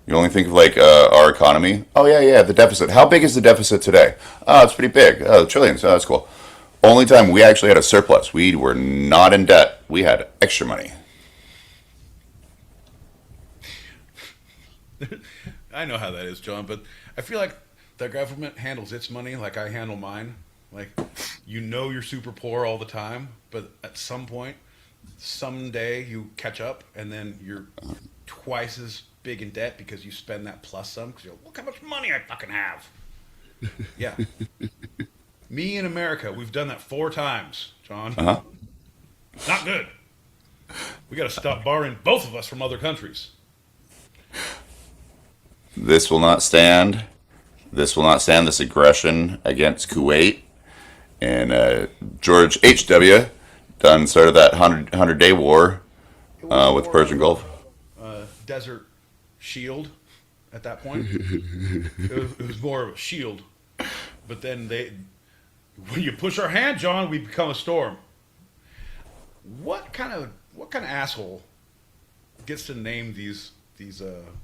B: You only think of like our economy. Oh yeah, the deficit. How big is the deficit today? Oh, it's pretty big. Oh, trillions. Oh, that's cool. Only time we actually had a surplus. We were not in debt. We had extra money.
A: I know how that is, John, but I feel like the government handles its money like I handle mine. Like, you know you're super poor all the time, but at some point, someday you catch up, and then you're twice as big in debt because you spend that plus sum because you're like, look how much money I fucking have. Yeah. Me in America, we've done that 4 times, John.
B: Uh-huh.
A: Not good. We got to stop borrowing, both of us, from other countries.
B: This will not stand. This will not stand this aggression against Kuwait. And George H.W. started that 100-day war with the Persian Gulf.
A: Desert shield at that point. It was more of a shield. But then when you push our hand, John, we become a storm. What kind of asshole gets to name these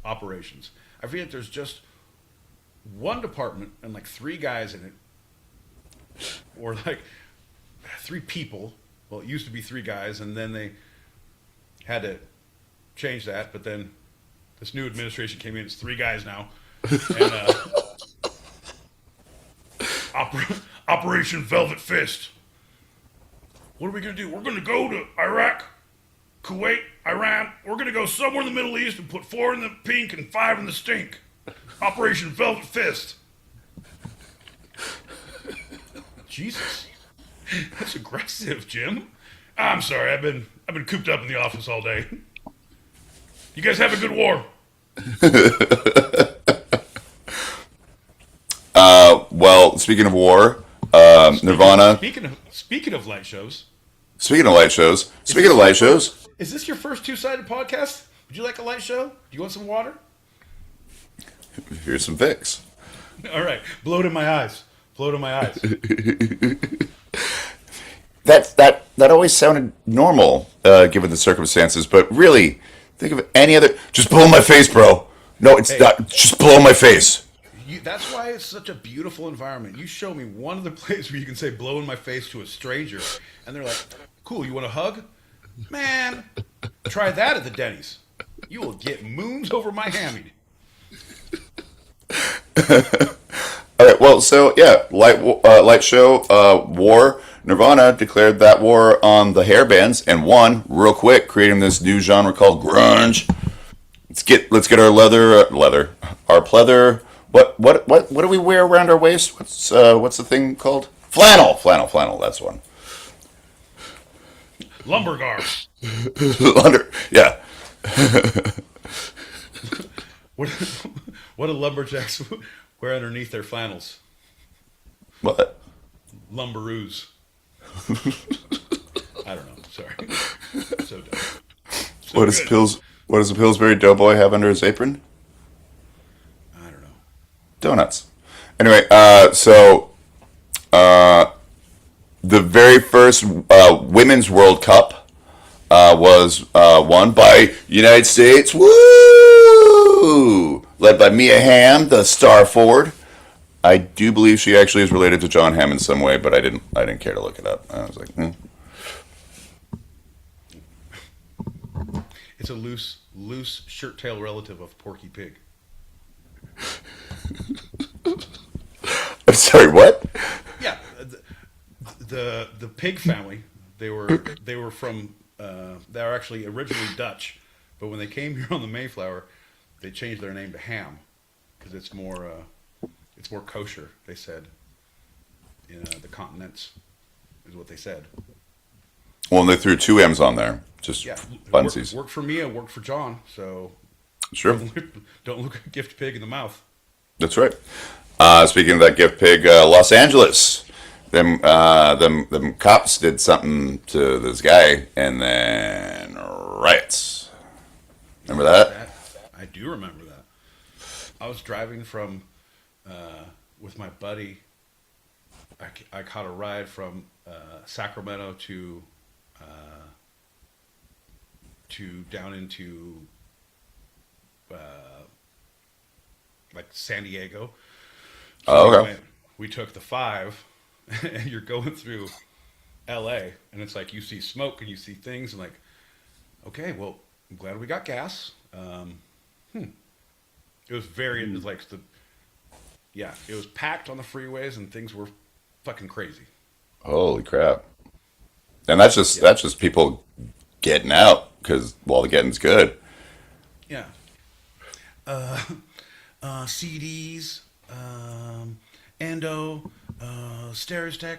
A: operations? I feel like there's just one department and like 3 guys in it, or like 3 people. Well, it used to be 3 guys, and then they had to change that. But then this new administration came in; it's 3 guys now. And Operation Velvet Fist. What are we gonna do? We're gonna go to Iraq, Kuwait, Iran. We're gonna go somewhere in the Middle East and put 4 in the pink and 5 in the stink. Operation Velvet Fist. Jesus, that's aggressive, Jim. I'm sorry. I've been cooped up in the office all day. You guys have a good war.
B: Well, speaking of war, Nirvana.
A: Speaking of light shows.
B: Speaking of light shows.
A: Is this your first 2-sided podcast? Would you like a light show? Do you want some water?
B: Here's some Vicks.
A: All right. Blow it in my eyes.
B: That always sounded normal, given the circumstances. But really, think of any other. Just blow in my face, bro. No, it's not. Just blow in my face.
A: That's why it's such a beautiful environment. You show me one other place where you can say "blow in my face" to a stranger, and they're like, "Cool, you want a hug?" Man, try that at the Denny's. You will get moons over my hammy.
B: All right. Well, so yeah, light show, war. Nirvana declared that war on the hair bands and won real quick, creating this new genre called grunge. Let's get our our pleather. What do we wear around our waist? What's the thing called? Flannel. That's one.
A: Lumbergar.
B: Yeah.
A: What do lumberjacks wear underneath their flannels?
B: What?
A: Lumberoos. I don't know. Sorry. So dumb.
B: What does the Pillsbury Doughboy have under his apron?
A: I don't know.
B: Donuts. Anyway, the very first Women's World Cup was won by United States. Woo! Led by Mia Hamm, the star forward. I do believe she actually is related to John Hamm in some way, but I didn't care to look it up. I was like,
A: It's a loose shirt tail relative of Porky Pig.
B: I'm sorry, what?
A: Yeah, the pig family. They were from. They were actually originally Dutch, but when they came here on the Mayflower, they changed their name to Ham because it's more kosher. They said the continents, is what they said.
B: Well, and they threw two M's on there, just
A: Yeah, it
B: funsies.
A: worked for me. It worked for John. So
B: Sure,
A: don't look a gift pig in the mouth.
B: that's right. Speaking of that gift pig, Los Angeles, them cops did something to this guy, and then riots. Remember that?
A: I do remember that. I was driving from with my buddy. I caught a ride from Sacramento to down into like San Diego. So
B: Oh, okay.
A: we took the 5, and you're going through L.A. and it's like you see smoke and you see things and like, okay, well, I'm glad we got gas. It was very it was like it was packed on the freeways and things were fucking crazy.
B: Holy crap! And that's just people getting out because the getting's good.
A: Yeah. CDs, Endo, Stereostack.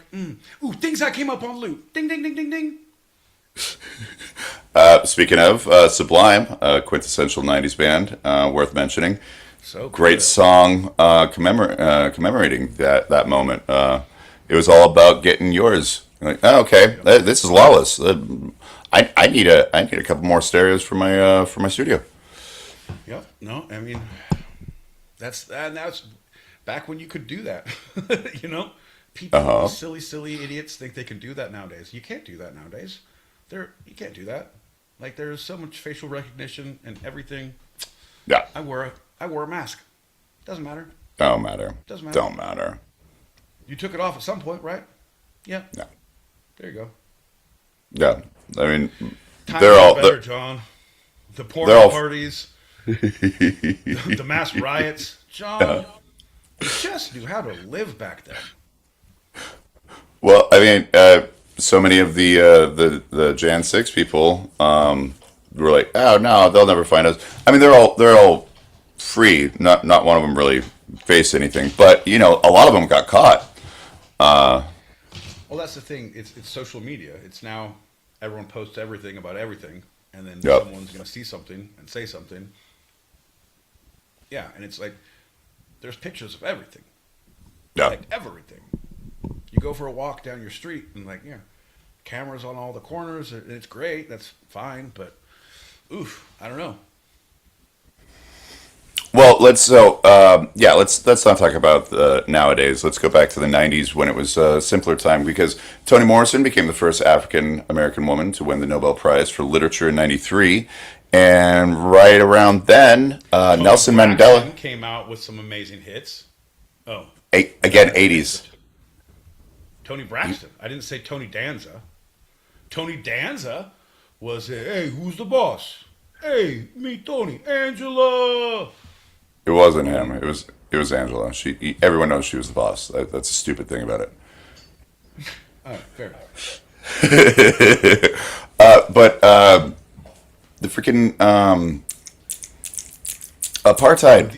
A: Ooh, things that came up on loop. Ding, ding, ding, ding, ding.
B: Speaking of Sublime, a quintessential '90s band, worth mentioning.
A: So
B: Great
A: good.
B: song commemorating that moment. It was all about getting yours. Like, oh, okay, this is lawless. I need a couple more stereos for my studio.
A: Yep. No, I mean, that's back when you could do that. You know, people, silly idiots, think they can do that nowadays. You can't do that nowadays. You can't do that. Like there's so much facial recognition and everything.
B: Yeah,
A: I wore a mask. Doesn't matter.
B: don't matter.
A: Doesn't matter.
B: Don't matter.
A: You took it off at some point, right? Yeah.
B: Yeah,
A: There you go.
B: yeah. I mean,
A: Times
B: they're
A: are
B: all
A: better, John. The porn
B: they're all-
A: parties, the mass riots, John. You just knew how to live back then.
B: Well, I mean, so many of the Jan 6 people were like, "Oh no, they'll never find us." I mean, they're all free. Not one of them really faced anything, but a lot of them got caught.
A: Well, that's the thing. It's social media. It's now everyone posts everything about everything, and then
B: Yep.
A: someone's gonna see something and say something. Yeah, and it's like there's pictures of everything,
B: Yeah,
A: like everything. You go for a walk down your street, and like cameras on all the corners, and it's great. That's fine, but I don't know.
B: well, let's not talk about nowadays. Let's go back to the '90s when it was a simpler time because Toni Morrison became the first African American woman to win the Nobel Prize for Literature in '93, and right around then, Nelson
A: Braxton
B: Mandela.
A: came out with some amazing hits. Oh,
B: Again, '80s.
A: Tony Braxton. I didn't say Tony Danza. Tony Danza was hey, who's the boss? Hey, me, Tony, Angela.
B: It wasn't him. It was Angela. Everyone knows she was the boss. That's a stupid thing about it.
A: All right, fair enough.
B: But the freaking apartheid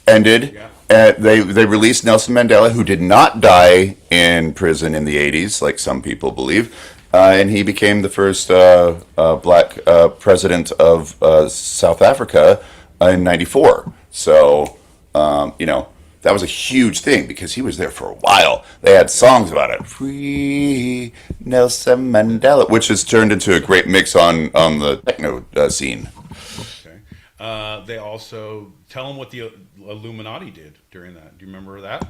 B: ended.
A: Yeah.
B: They released Nelson Mandela, who did not die in prison in the '80s, like some people believe, and he became the first black president of South Africa in '94. So, that was a huge thing because he was there for a while. They had songs about it. Free Nelson Mandela, which has turned into a great mix on the techno scene.
A: Okay. They also tell them what the Illuminati did during that. Do you remember that?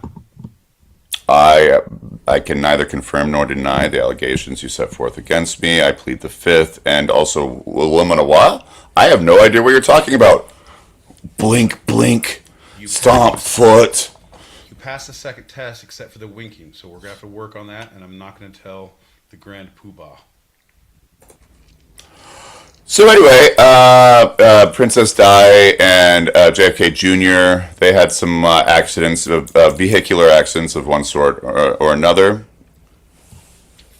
B: I can neither confirm nor deny the allegations you set forth against me. I plead the fifth. And also, Illuminawa? I have no idea what you're talking about. Blink, blink, stomp foot.
A: You passed the second test except for the winking, so we're gonna have to work on that. And I'm not gonna tell the Grand Poobah.
B: So anyway, Princess Di and JFK Jr. They had some accidents, vehicular accidents of one sort or another.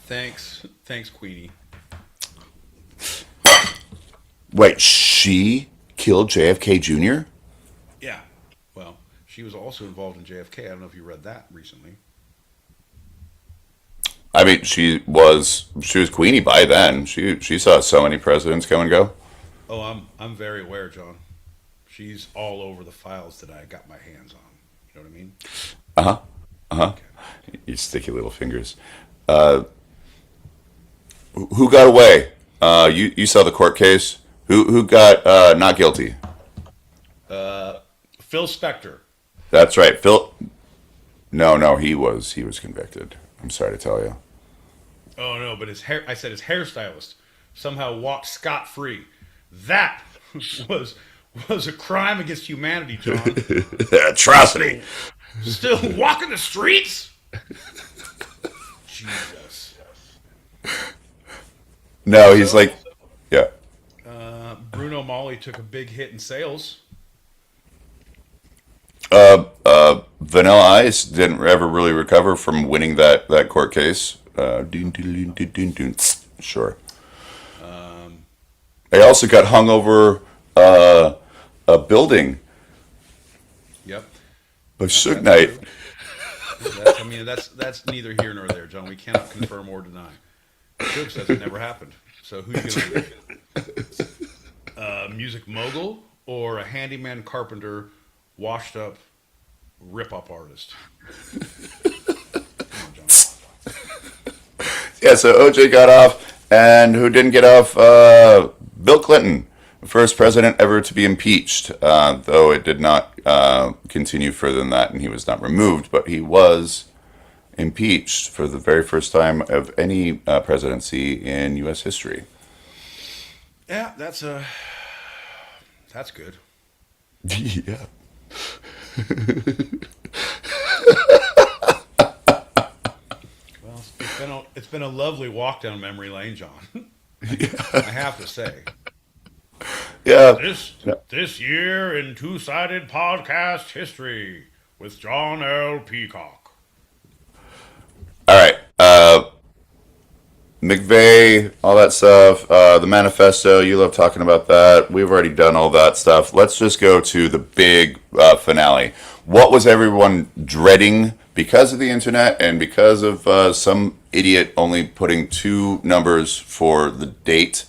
A: Thanks, Queenie.
B: Wait, she killed JFK Jr.?
A: Yeah. Well, she was also involved in JFK. I don't know if you read that recently.
B: she was Queenie by then. She saw so many presidents come and go.
A: Oh, I'm very aware, John. She's all over the files that I got my hands on. You know what I mean?
B: Uh huh. Uh huh.
A: Okay.
B: You sticky little fingers. Who got away? You saw the court case. Who got not guilty?
A: Phil Spector.
B: That's right, Phil. No, he was convicted. I'm sorry to tell you.
A: Oh no, but his hair. I said his hairstylist somehow walked scot free. That was a crime against humanity, John.
B: Atrocity.
A: Still walking the streets. Jesus.
B: No, he's like, yeah.
A: Bruno Mali took a big hit in sales.
B: Vanilla Ice didn't ever really recover from winning that court case. Sure. They also got hung over a building
A: Yep.
B: by Suge Knight.
A: I mean, that's neither here nor there, John. We cannot confirm or deny. Suge says it never happened. So who you gonna believe? A music mogul or a handyman carpenter, washed up, rip up artist? Come on, John.
B: Yeah, so OJ got off, and who didn't get off? Bill Clinton, the first president ever to be impeached, though it did not continue further than that, and he was not removed, but he was impeached for the very first time of any presidency in U.S. history.
A: Yeah, that's good.
B: Yeah.
A: Well, it's been a lovely walk down memory lane, John. I have to say.
B: Yeah.
A: This year in Two-Sided Podcast History with John L. Peacock.
B: All right. McVeigh, all that stuff. The manifesto, you love talking about that. We've already done all that stuff. Let's just go to the big finale. What was everyone dreading because of the internet and because of some idiot only putting two numbers for the date?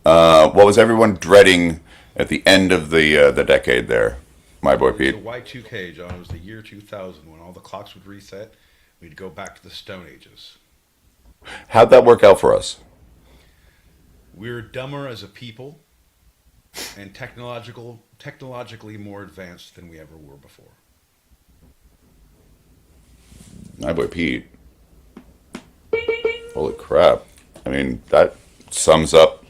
B: What was everyone dreading at the end of the decade there, my boy Pete?
A: It was the Y2K, John. It was the year 2000 when all the clocks would reset. We'd go back to the Stone Ages.
B: How'd that work out for us?
A: We're dumber as a people and technologically more advanced than we ever were before.
B: My boy Pete. Holy crap. I mean, that sums up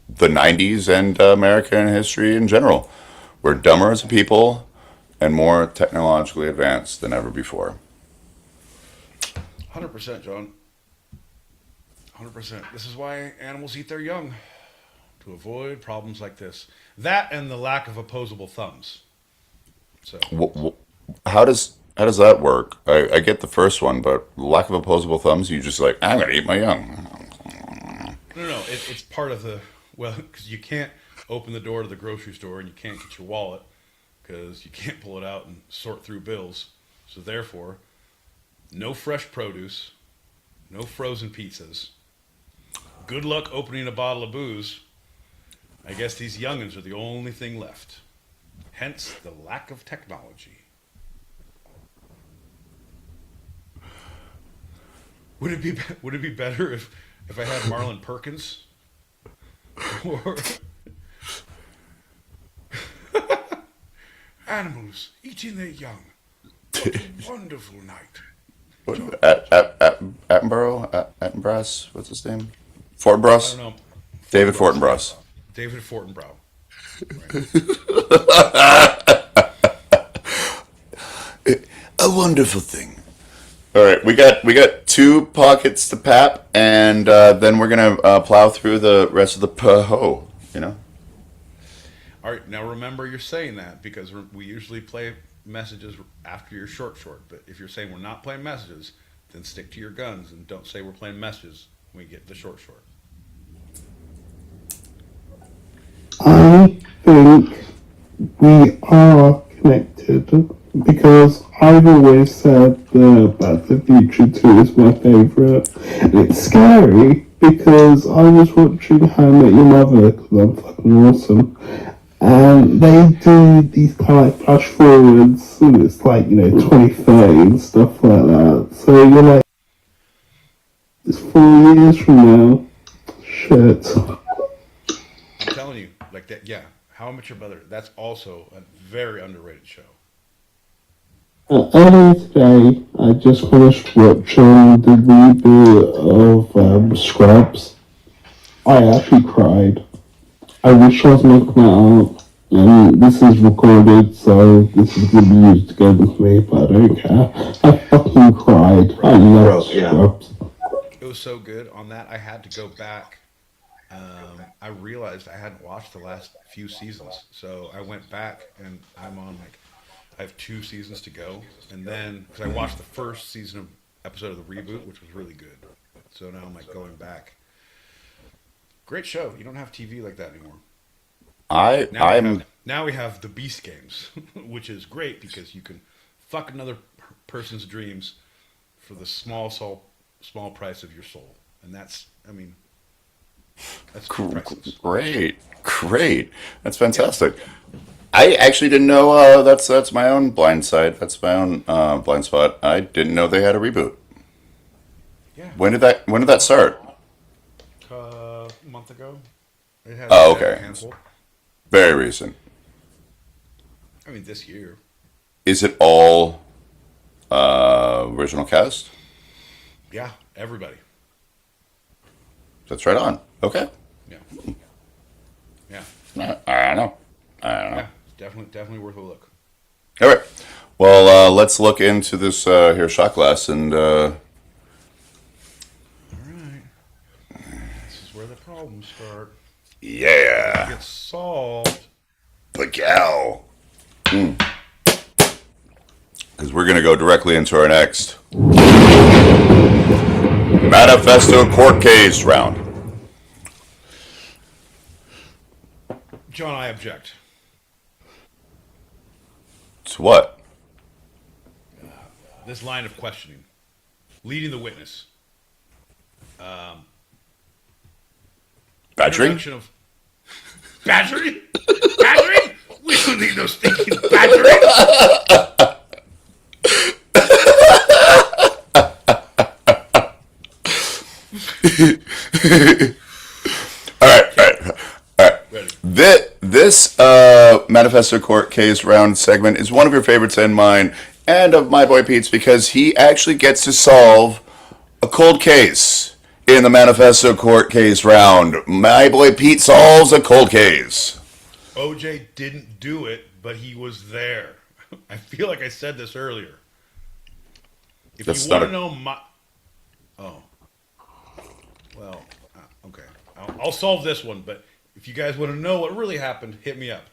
B: the 90s and American history in general. We're dumber as a people and more technologically advanced than ever before.
A: 100%, John. 100%. This is why animals eat their young, to avoid problems like this. That and the lack of opposable thumbs. So,
B: How does that work? I get the first one, but lack of opposable thumbs, you just like, I'm gonna eat my young.
A: No. It's part of the, well, because you can't open the door to the grocery store and you can't get your wallet because you can't pull it out and sort through bills. So therefore, no fresh produce, no frozen pizzas. Good luck opening a bottle of booze. I guess these youngins are the only thing left. Hence the lack of technology. Would it be better if I had Marlon Perkins? Or animals eating their young. What a wonderful night.
B: Attenborough? What's his name? Fortinbras?
A: I don't know.
B: David Fortinbras.
A: David Fortinbras. Right.
B: A wonderful thing. All right, we got two pockets to pap, and then we're gonna plow through the rest of the PHO. You know.
A: All right, now remember you're saying that because we usually play messages after your short. But if you're saying we're not playing messages, then stick to your guns and don't say we're playing messages when we get the short.
I: I think we are connected. because I've always said that Back to the Future 2 is my favourite. And it's scary because I was watching How I Met Your Mother because I'm fucking awesome. And they do these kind of like flash forwards, and it's like, 2030 and stuff like that. So you're like, it's 4 years from now. Shit.
A: I'm telling you, like that. Yeah, How I Met Your Mother. That's also a very underrated show.
I: Earlier today, I just finished watching the reboot of Scrubs. I actually cried. I wish I was making that up. And this is recorded, so this is going to be used against me, but I don't care. I fucking cried. I love Scrubs.
A: It was so good. On that, I had to go back. I realized I hadn't watched the last few seasons, so I went back and I'm on like I have 2 seasons to go, and then because I watched the first season of episode of the reboot, which was really good. So now I'm like going back. Great show. You don't have TV like that anymore. Now we have the Beast Games, which is great because you can fuck another person's dreams for the small price of your soul, and that's priceless.
B: Great. That's fantastic. I actually didn't know. That's my own blind side. That's my own blind spot. I didn't know they had a reboot.
A: Yeah.
B: When did that start?
A: A month ago. It has
B: Oh,
A: a
B: okay.
A: handful.
B: Very recent.
A: This year.
B: Is it all original cast?
A: Yeah, everybody.
B: That's right on. Okay.
A: Yeah. Yeah.
B: I don't know.
A: Yeah, it's definitely worth a look.
B: All right. Well, let's look into this here shot glass and.
A: All right. This is where the problems start.
B: Yeah.
A: It gets solved.
B: Pagal. Because we're going to go directly into our next Manifesto Court Case round.
A: John, I object.
B: To what?
A: This line of questioning. Leading the witness.
B: Badgering?
A: Introduction of... Badgering? Badgering? We don't need no stinking badgering.
B: All right.
A: Ready.
B: This Manifesto Court Case round segment is one of your favorites and mine, and of my boy Pete's, because he actually gets to solve a cold case in the Manifesto Court Case round. My boy Pete solves a cold case.
A: OJ didn't do it, but he was there. I feel like I said this earlier. If
B: That's
A: you
B: not
A: want to know my... Oh. Well, okay. I'll solve this one, but if you guys want to know what really happened, hit me up.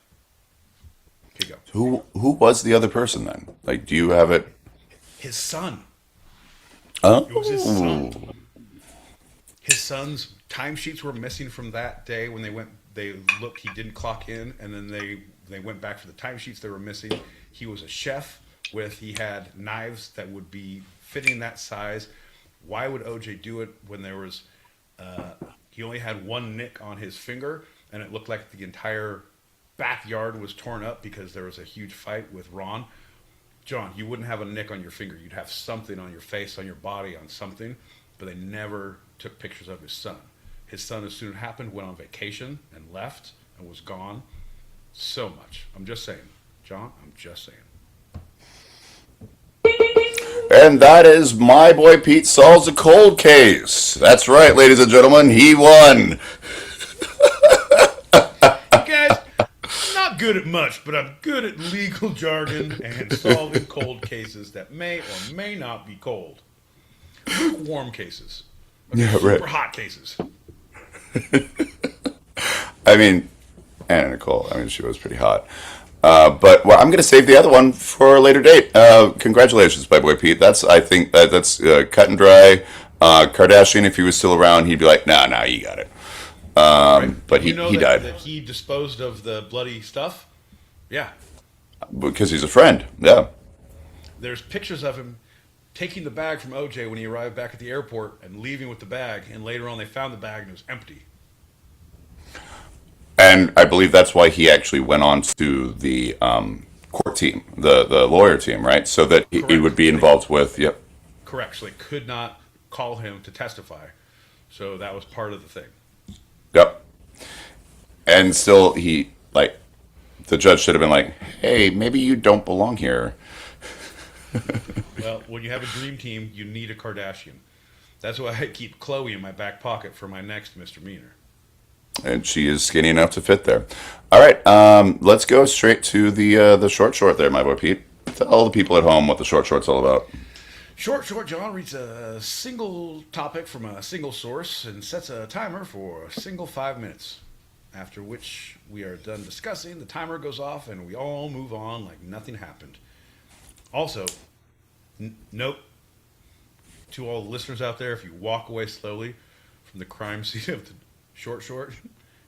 A: Okay, go.
B: Who was the other person then? Like, do you have it?
A: His son.
B: Oh.
A: It was his son. His son's timesheets were missing from that day when they looked, he didn't clock in, and then they went back for the timesheets they were missing. He was a chef he had knives that would be fitting that size. Why would OJ do it when there was, he only had one nick on his finger, and it looked like the entire backyard was torn up because there was a huge fight with Ron. John, you wouldn't have a nick on your finger. You'd have something on your face, on your body, on something, but they never took pictures of his son. His son, as soon as it happened, went on vacation and left and was gone. So much. I'm just saying. John, I'm just saying.
B: And that is my boy Pete solves a cold case. That's right, ladies and gentlemen, he won.
A: Guys, I'm not good at much, but I'm good at legal jargon and solving cold cases that may or may not be cold. Lukewarm cases.
B: Yeah,
A: super
B: right.
A: hot cases.
B: I mean, Anna Nicole, she was pretty hot. But I'm going to save the other one for a later date. Congratulations, my boy Pete. I think that's cut and dry. Kardashian, if he was still around, he'd be like, nah, you got it.
A: Right.
B: But
A: he
B: died.
A: That he disposed of the bloody stuff? Yeah.
B: Because he's a friend, yeah.
A: There's pictures of him taking the bag from OJ when he arrived back at the airport and leaving with the bag. And later on, they found the bag and it was empty.
B: And I believe that's why he actually went on to the court team, the lawyer team, right? So that he would be involved with. Yep.
A: Correct. So they could not call him to testify. So that was part of the thing.
B: Yep. And still, the judge should have been like, "Hey, maybe you don't belong here."
A: Well, when you have a dream team, you need a Kardashian. That's why I keep Chloe in my back pocket for my next misdemeanor.
B: And she is skinny enough to fit there. All right, let's go straight to the short short there, my boy Pete. Tell all the people at home what the short short's all about.
A: Short John reads a single topic from a single source and sets a timer for a single 5 minutes. After which we are done discussing, the timer goes off and we all move on like nothing happened. Also, note to all the listeners out there, if you walk away slowly from the crime scene of the short,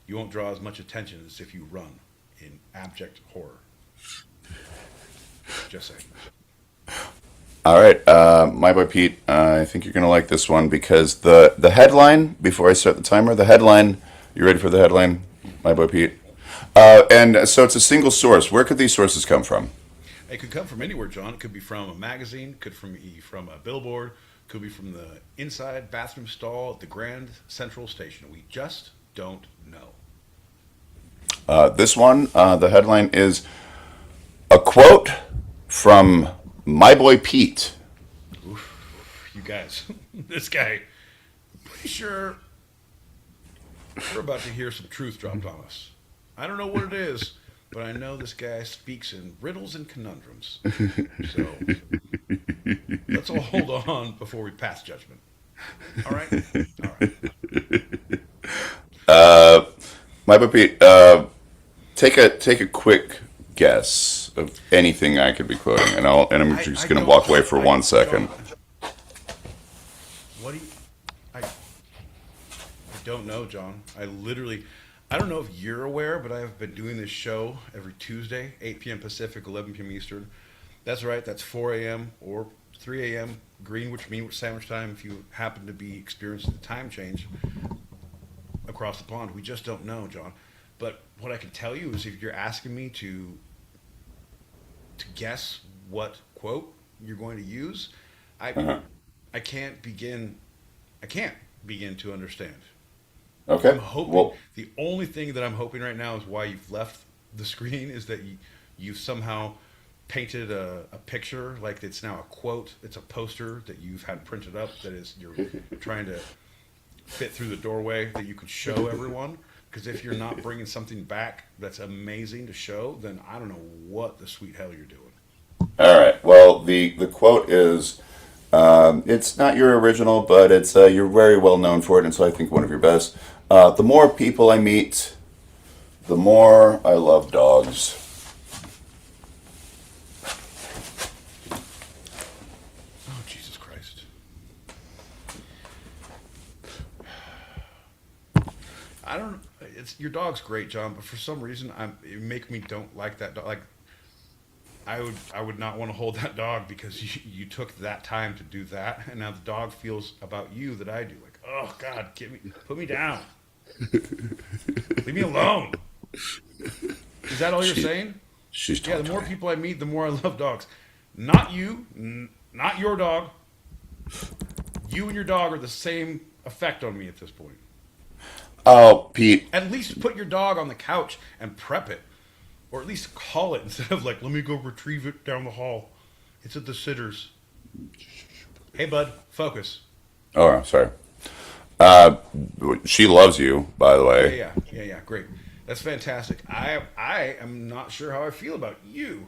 A: you won't draw as much attention as if you run in abject horror. Just saying.
B: All right, my boy Pete, I think you're going to like this one because the headline, before I start the timer, the headline, you ready for the headline, my boy Pete? And so it's a single source. Where could these sources come from?
A: It could come from anywhere, John. It could be from a magazine, could be from a billboard, could be from the inside bathroom stall at the Grand Central Station. We just don't know.
B: This one, the headline is a quote from my boy Pete.
A: Oof, you guys, this guy, pretty sure we're about to hear some truth dropped on us. I don't know what it is, but I know this guy speaks in riddles and conundrums. So let's all hold on before we pass judgment. All right? All right.
B: My boy Pete, take a quick guess of anything I could be quoting, and I'm just going to walk away for 1 second.
A: What do you... I don't know, John. I don't know if you're aware, but I've been doing this show every Tuesday, 8 p.m. Pacific, 11 p.m. Eastern. That's right, that's 4 a.m. or 3 a.m. Greenwich Mean Sandwich time if you happen to be experiencing the time change across the pond. We just don't know, John. But what I can tell you is if you're asking me to guess what quote you're going to use, I can't begin to understand.
B: Okay.
A: I'm hoping the only thing that I'm hoping right now is why you've left the screen is that you've somehow painted a picture like it's now a quote. It's a poster that you've had printed up that is you're trying to fit through the doorway that you can show everyone. Because if you're not bringing something back that's amazing to show, then I don't know what the sweet hell you're doing.
B: All right. Well, the quote is, it's not your original, but it's you're very well known for it, and so I think one of your best. The more people I meet, the more I love dogs.
A: Oh, Jesus Christ. I don't. It's your dog's great, John, but for some reason, it make me don't like that dog. Like, I would not want to hold that dog because you took that time to do that, and now the dog feels about you that I do. Like, oh God, put me down, leave me alone. Is that all you're saying?
B: She's
A: yeah. The more people I meet, the more I love dogs. Not you, not your dog. You and your dog are the same effect on me at this point.
B: Oh, Pete.
A: At least put your dog on the couch and prep it. Or at least call it instead of like, let me go retrieve it down the hall. It's at the sitters. Hey, bud, focus.
B: Oh, I'm sorry. She loves you, by the way.
A: Yeah, great. That's fantastic. I am not sure how I feel about you.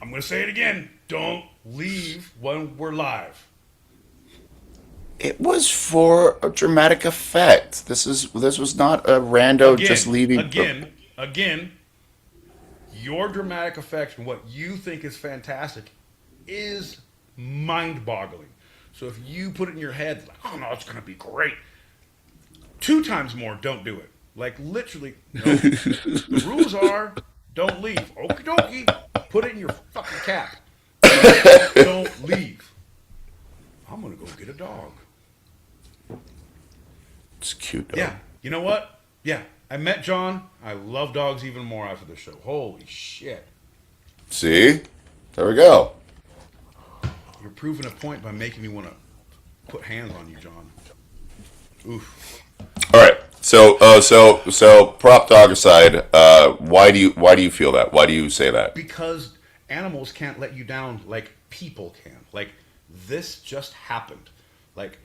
A: I'm going to say it again. Don't leave when we're live.
B: It was for a dramatic effect. This was not a rando just leaving.
A: Again, your dramatic effect and what you think is fantastic is mind-boggling. So if you put it in your head, like, oh no, it's going to be great. 2 times more, don't do it. Like literally, no. The rules are don't leave. Okie dokie. Put it in your fucking cap. Don't leave. I'm gonna go get a dog.
B: It's cute, dog.
A: Yeah. You know what? Yeah. I met John. I love dogs even more after the show. Holy shit.
B: See? There we go.
A: You're proving a point by making me want to put hands on you, John. Oof.
B: All right. So prop dog aside, why do you feel that? Why do you say that?
A: Because animals can't let you down like people can. Like, this just happened. Like,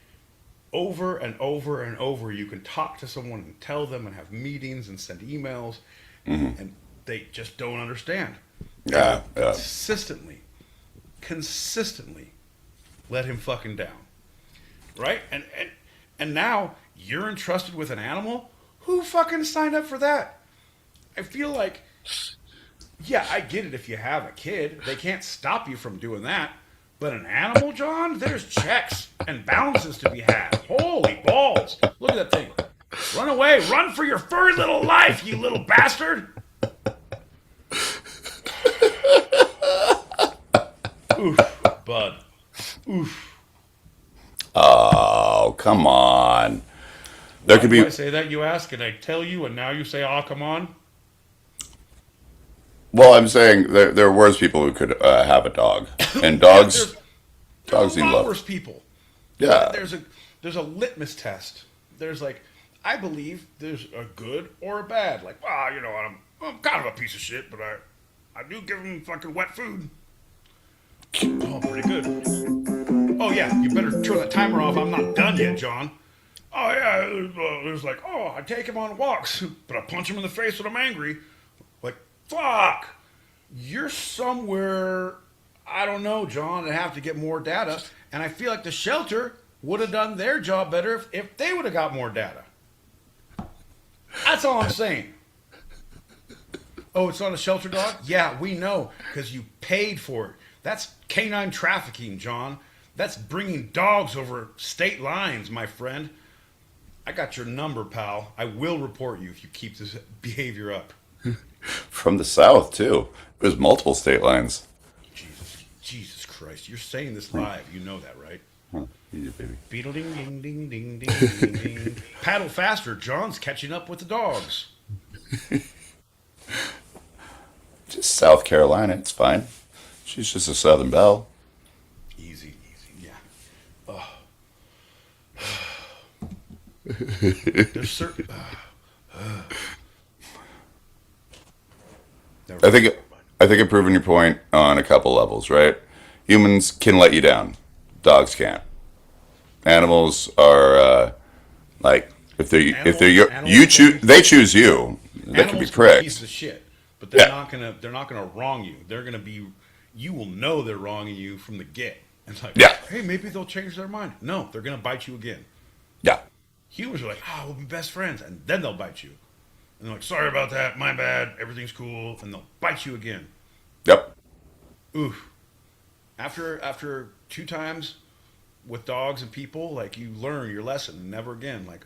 A: over and over and over, you can talk to someone and tell them and have meetings and send emails, and they just don't understand.
B: Yeah.
A: Consistently let him fucking down. Right? And now you're entrusted with an animal? Who fucking signed up for that? I feel like, yeah, I get it if you have a kid. They can't stop you from doing that. But an animal, John? There's checks and balances to be had. Holy balls. Look at that thing. Run away. Run for your furry little life, you little bastard. Oof, bud. Oof.
B: Oh, come on. There could be.
A: I say that, you ask, and I tell you, and now you say, "Oh, come on."
B: Well, I'm saying there are worse people who could have a dog, and dogs
A: There's
B: need
A: a lot
B: love.
A: worse people.
B: Yeah.
A: There's a litmus test. There's like, I believe there's a good or a bad. Like, you know, I'm kind of a piece of shit, but I do give them fucking wet food. Oh, pretty good. Oh yeah, you better turn the timer off. I'm not done yet, John. Oh yeah, it was like, I take him on walks, but I punch him in the face when I'm angry. Like, fuck, you're somewhere, I don't know, John, and have to get more data. And I feel like the shelter would have done their job better if they would have got more data. That's all I'm saying. Oh, it's not a shelter dog? Yeah, we know, because you paid for it. That's canine trafficking, John. That's bringing dogs over state lines, my friend. I got your number, pal. I will report you if you keep this behavior up.
B: From the south, too. There's multiple state lines.
A: Jesus Christ. You're saying this live. You know that, right?
B: Easy, baby.
A: Beetle ding ding ding ding ding ding ding. Paddle faster. John's catching up with the dogs.
B: Just South Carolina. It's fine. She's just a Southern belle.
A: Easy, yeah. Oh. There's certain.
B: I think I've proven your point on a couple levels, right? Humans can let you down. Dogs can't. Animals are like if they choose you. They can be pricks.
A: Pieces of shit, but they're not gonna wrong you. They're gonna be. You will know they're wronging you from the get. It's like, hey, maybe they'll change their mind. No, they're gonna bite you again.
B: Yeah.
A: Humans are like, we'll be best friends, and then they'll bite you. And they're like, sorry about that, my bad, everything's cool, and they'll bite you again.
B: Yep.
A: Oof. After 2 times with dogs and people, like, you learn your lesson. Never again. Like,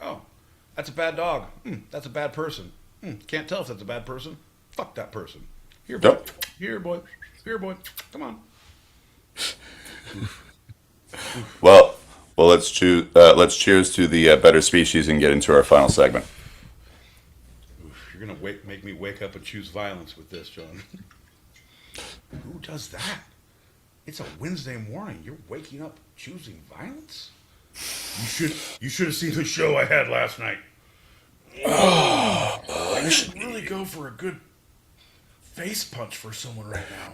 A: that's a bad dog. That's a bad person. Can't tell if that's a bad person. Fuck that person. Here, boy.
B: Yep.
A: Here, boy. Here, boy. Come on.
B: Well, let's cheers to the better species and get into our final segment.
A: You're gonna make me wake up and choose violence with this, John. Who does that? It's a Wednesday morning. You're waking up choosing violence? You should have seen the show I had last night. I should really go for a good face punch for someone right now.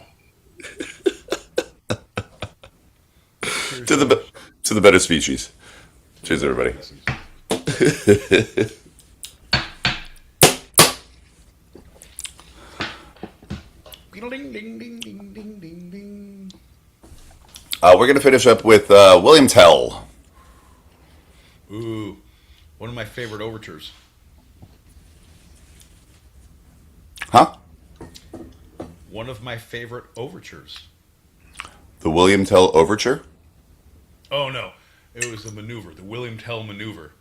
B: To the better species. Cheers, everybody.
A: Ding, ding, ding, ding, ding, ding, ding.
B: We're gonna finish up with William Tell.
A: Ooh, one of my favorite overtures.
B: Huh?
A: One of my favorite overtures.
B: The William Tell Overture?
A: Oh no, it was the maneuver, the William Tell maneuver.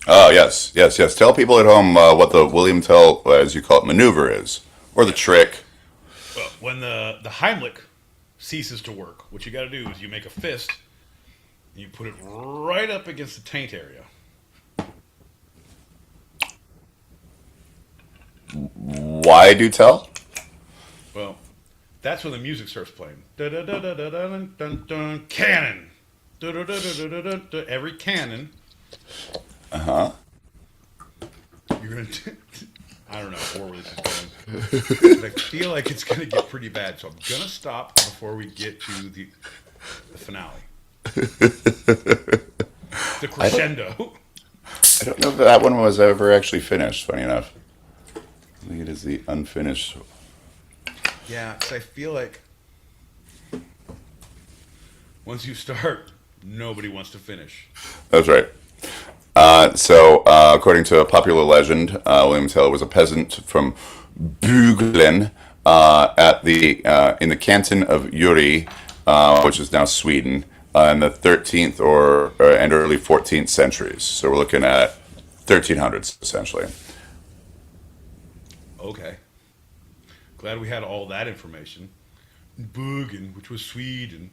B: Oh, yes. Tell people at home what the William Tell, as you call it, maneuver is. Or the trick.
A: Well, when the Heimlich ceases to work, what you got to do is you make a fist and you put it right up against the taint area.
B: Why do tell?
A: Well, that's when the music starts playing. Cannon. Every cannon.
B: Uh-huh.
A: You're gonna. I don't know where this is going. But I feel like it's gonna get pretty bad, so I'm gonna stop before we get to the finale. The crescendo.
B: I don't know if that one was ever actually finished, funny enough. I think it is the unfinished.
A: Yeah, because I feel like once you start, nobody wants to finish.
B: That's right. According to a popular legend, William Tell was a peasant from Buglen in the canton of Uri, which is now Sweden, in the 13th and early 14th centuries. So we're looking at 1300s, essentially.
A: Okay. Glad we had all that information. Buggen, which was Sweden,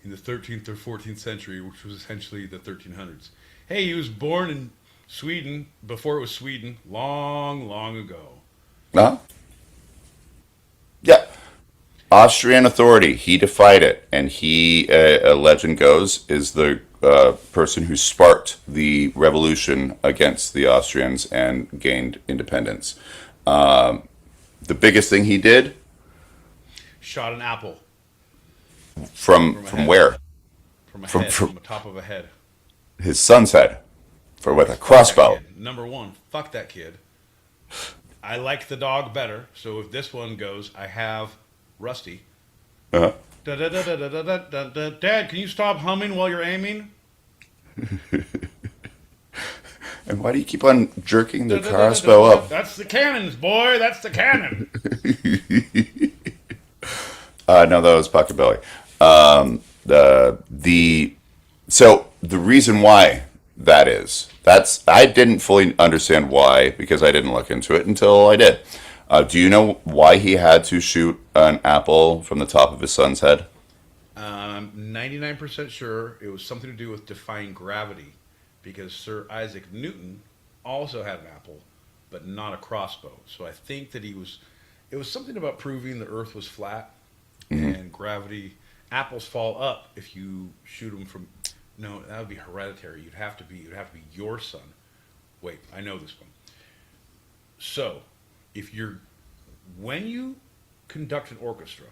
A: in the 13th or 14th century, which was essentially the 1300s. Hey, he was born in Sweden before it was Sweden, long, long ago.
B: Huh? Yeah. Austrian authority. He defied it, and he, a legend goes, is the person who sparked the revolution against the Austrians and gained independence. The biggest thing he did.
A: Shot an apple.
B: From where?
A: From a head, from the top of a head.
B: His son's head. With a crossbow.
A: Number one, fuck that kid. I like the dog better, so if this one goes, I have Rusty.
B: Uh-huh.
A: Dad, can you stop humming while you're aiming?
B: And why do you keep on jerking the crossbow up?
A: That's the cannons, boy. That's the cannon.
B: No, that was Pockabilly. So the reason why I didn't fully understand why, because I didn't look into it until I did. Do you know why he had to shoot an apple from the top of his son's head?
A: 99% sure it was something to do with defying gravity, because Sir Isaac Newton also had an apple, but not a crossbow. So I think that it was something about proving the Earth was flat, and gravity. Apples fall up if you shoot them from. No, that would be hereditary. It'd have to be your son. Wait, I know this one. So, when you conduct an orchestra,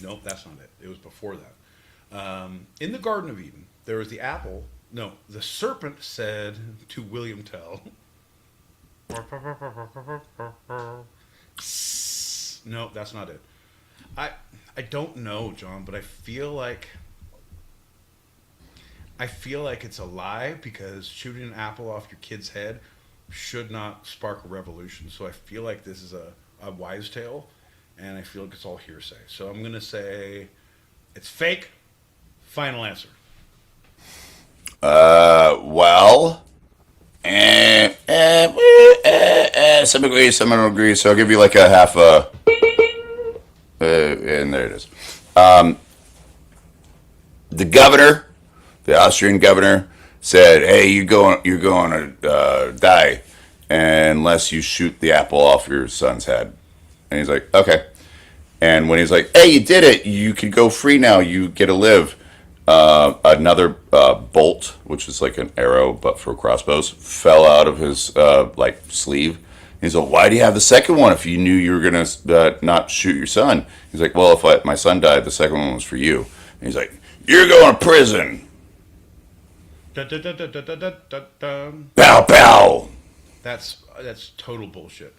A: nope, that's not it. It was before that. In the Garden of Eden, there was the apple. No, the serpent said to William Tell. No, that's not it. I don't know, John, but I feel like it's a lie, because shooting an apple off your kid's head should not spark a revolution. So I feel like this is a wives' tale, and I feel like it's all hearsay. So I'm going to say it's fake. Final answer.
B: Some agree, some don't agree. So I'll give you like a half and there it is. The Austrian governor, said, "Hey, you're going to die unless you shoot the apple off your son's head." And he's like, "Okay." And when he's like, "Hey, you did it! You can go free now. You get to live." Another bolt, which is like an arrow but for crossbows, fell out of his sleeve. He's like, "Why do you have the second one if you knew you were gonna not shoot your son?" He's like, "Well, if my son died, the second one was for you." And he's like, "You're going to prison." Pow pow.
A: That's total bullshit.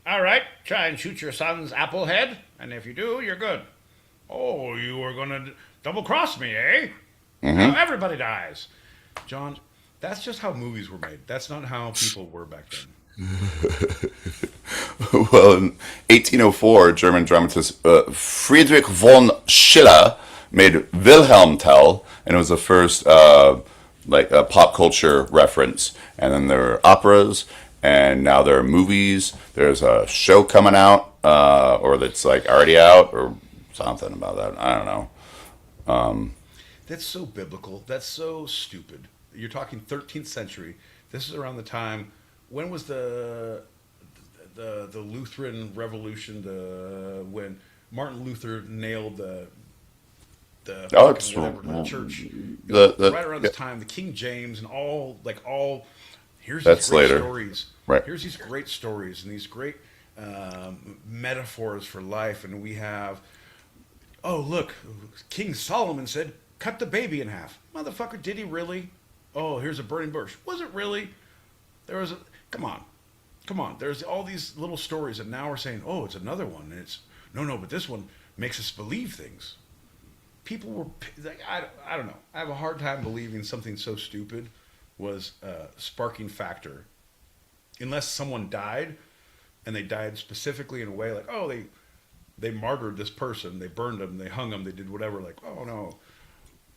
A: All right, try and shoot your son's apple head, and if you do, you're good. Oh, you were gonna double cross me, eh? Now everybody dies. John, that's just how movies were made. That's not how people were back then.
B: Well, in 1804, German dramatist Friedrich von Schiller made Wilhelm Tell, and it was the first a pop culture reference. And then there were operas, and now there are movies. There's a show coming out, or that's like already out, or something about that. I don't know.
A: That's so biblical. That's so stupid. You're talking 13th century. This is around the time. When was the Lutheran Revolution? When Martin Luther nailed the
B: It's
A: the church. Right around this time, the King James and all. Here's
B: That's
A: these great
B: later.
A: stories.
B: Right.
A: Here's these great stories and these great metaphors for life, and we have. Oh, look, King Solomon said, cut the baby in half. Motherfucker, did he really? Oh, here's a burning bush. Was it really? There was a. Come on. Come on. There's all these little stories, and now we're saying, oh, it's another one. And it's, no, but this one makes us believe things. People were, like, I don't know. I have a hard time believing something so stupid was a sparking factor. Unless someone died, and they died specifically in a way like, oh, they martyred this person, they burned them, they hung them, they did whatever. Like, oh no,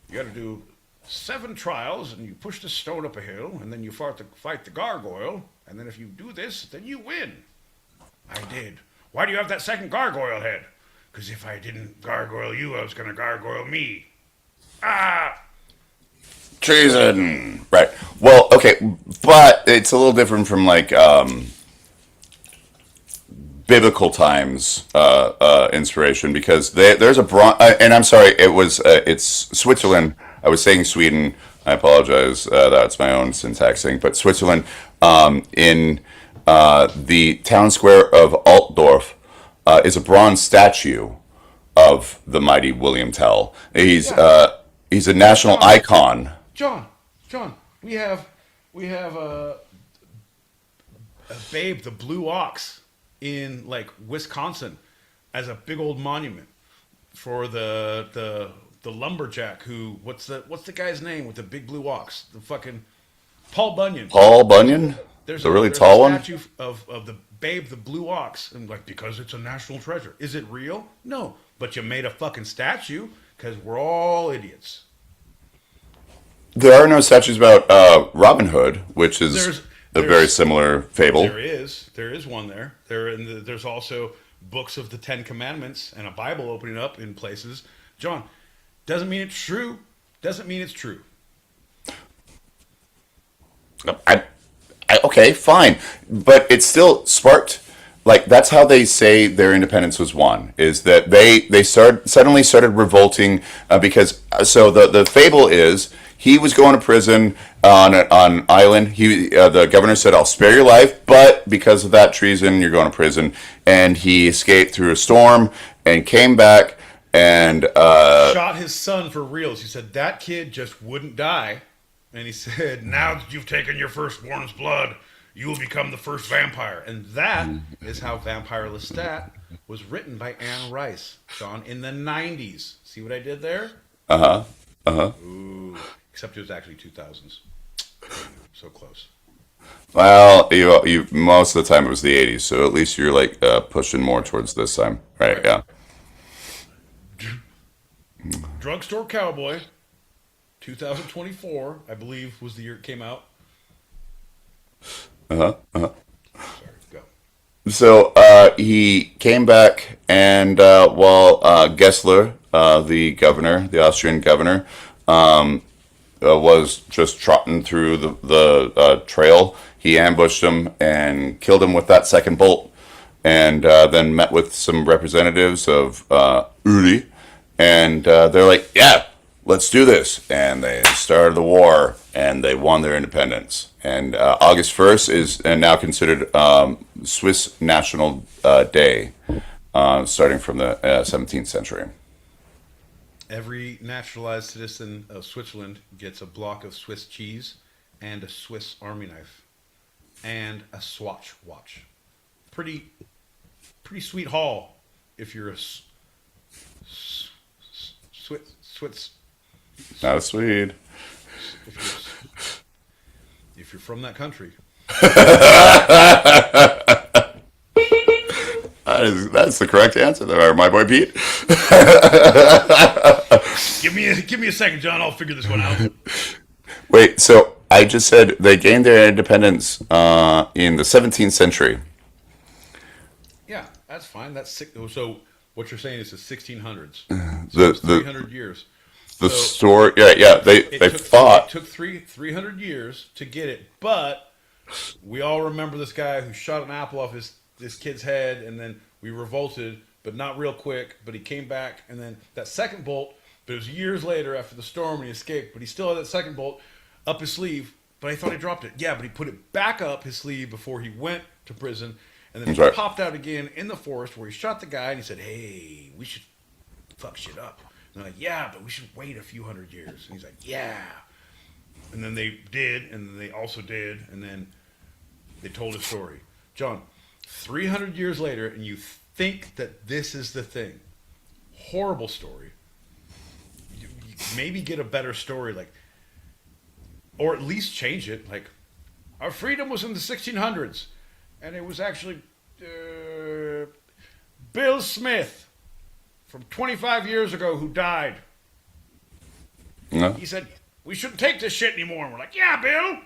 A: you got to do 7 trials, and you push the stone up a hill, and then you fight the gargoyle, and then if you do this, then you win. I did. Why do you have that second gargoyle head? Because if I didn't gargoyle you, I was going to gargoyle me. Ah!
B: Treason. Right. Well, okay, but it's a little different from like biblical times inspiration, because there's a and I'm sorry, it's Switzerland. I was saying Sweden. I apologize. That's my own syntaxing. But Switzerland, in the town square of Altdorf, is a bronze statue of the mighty William Tell. He's a national icon.
A: John, we have a Babe the Blue Ox in like Wisconsin as a big old monument for the lumberjack who what's the guy's name with the big blue ox? The fucking Paul Bunyan.
B: Paul Bunyan?
A: There's
B: a really tall one?
A: Statue of the Babe the Blue Ox, and like, because it's a national treasure. Is it real? No, but you made a fucking statue because we're all idiots.
B: There are no statues about Robin Hood, which is a very similar fable.
A: There is one there. There's also books of the 10 Commandments and a Bible opening up in places. John, doesn't mean it's true. Doesn't mean it's true.
B: Okay, fine, but it still sparked. Like, that's how they say their independence was won. Is that they suddenly started revolting because so the fable is. He was going to prison on an island. The governor said, "I'll spare your life, but because of that treason, you're going to prison." And he escaped through a storm and came back and
A: shot his son for reals. He said that kid just wouldn't die, and he said, "Now that you've taken your firstborn's blood, you will become the first vampire." And that is how Vampire Lestat was written by Anne Rice, John, in the 90s. See what I did there? Ooh. Except it was actually 2000s. So close.
B: well, you most of the time it was the 80s, so at least you're like pushing more towards this time, right? Yeah.
A: Drugstore Cowboy, 2024, I believe, was the year it came out. Sorry, go.
B: So he came back, and while Gessler, the Austrian governor, was just trotting through the trail, he ambushed him and killed him with that second bolt, and then met with some representatives of Uri, and they're like, "Yeah, let's do this," and they started the war, and they won their independence. And August 1st is now considered Swiss National Day, starting from the 17th century.
A: Every naturalized citizen of Switzerland gets a block of Swiss cheese and a Swiss Army knife and a Swatch watch. Pretty sweet haul if you're a Swiss.
B: Not a Swede.
A: If you're from that country.
B: That's the correct answer there, my boy Pete.
A: Give me a second, John. I'll figure this one out.
B: Wait, so I just said they gained their independence in the 17th century.
A: Yeah, that's fine. That's so. What you're saying is the 1600s. So
B: The
A: it's 300 years.
B: the
A: So
B: story, yeah. They
A: it
B: fought.
A: took 300 years to get it, but we all remember this guy who shot an apple off this kid's head, and then we revolted, but not real quick. But he came back, and then that second bolt. But it was years later after the storm, and he escaped. But he still had that second bolt up his sleeve. But I thought he dropped it. Yeah, but he put it back up his sleeve before he went to prison, and then it popped out again in the forest where he shot the guy, and he said, "Hey, we should fuck shit up." And they're like, "Yeah, but we should wait a few hundred years." And he's like, "Yeah." And then they did, and then they also did, and then they told his story. John, 300 years later, and you think that this is the thing. Horrible story. You maybe get a better story, like, or at least change it. Like, our freedom was in the 1600s, and it was actually Bill Smith from 25 years ago who died.
B: No.
A: He said, "We shouldn't take this shit anymore." And we're like, "Yeah, Bill.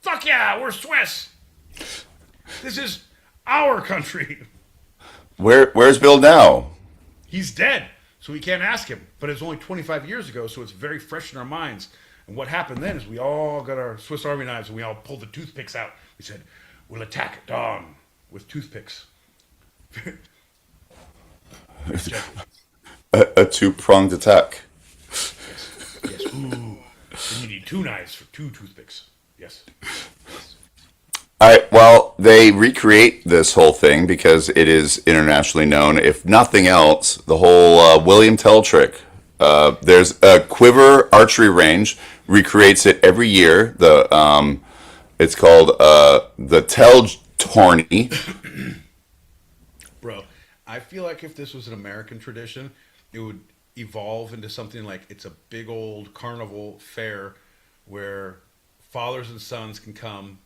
A: Fuck yeah, we're Swiss. This is our country."
B: Where's Bill now?
A: He's dead, so we can't ask him. But it's only 25 years ago, so it's very fresh in our minds. And what happened then is we all got our Swiss Army knives and we all pulled the toothpicks out. We said, "We'll attack at dawn with toothpicks."
B: A two-pronged attack.
A: Yes. Ooh. And you need two knives for two toothpicks. Yes.
B: All right. Well, they recreate this whole thing because it is internationally known. If nothing else, the whole William Tell trick. There's a quiver archery range recreates it every year. It's called the Tell Tourney.
A: Bro, I feel like if this was an American tradition, it would evolve into something like it's a big old carnival fair where fathers and sons can come.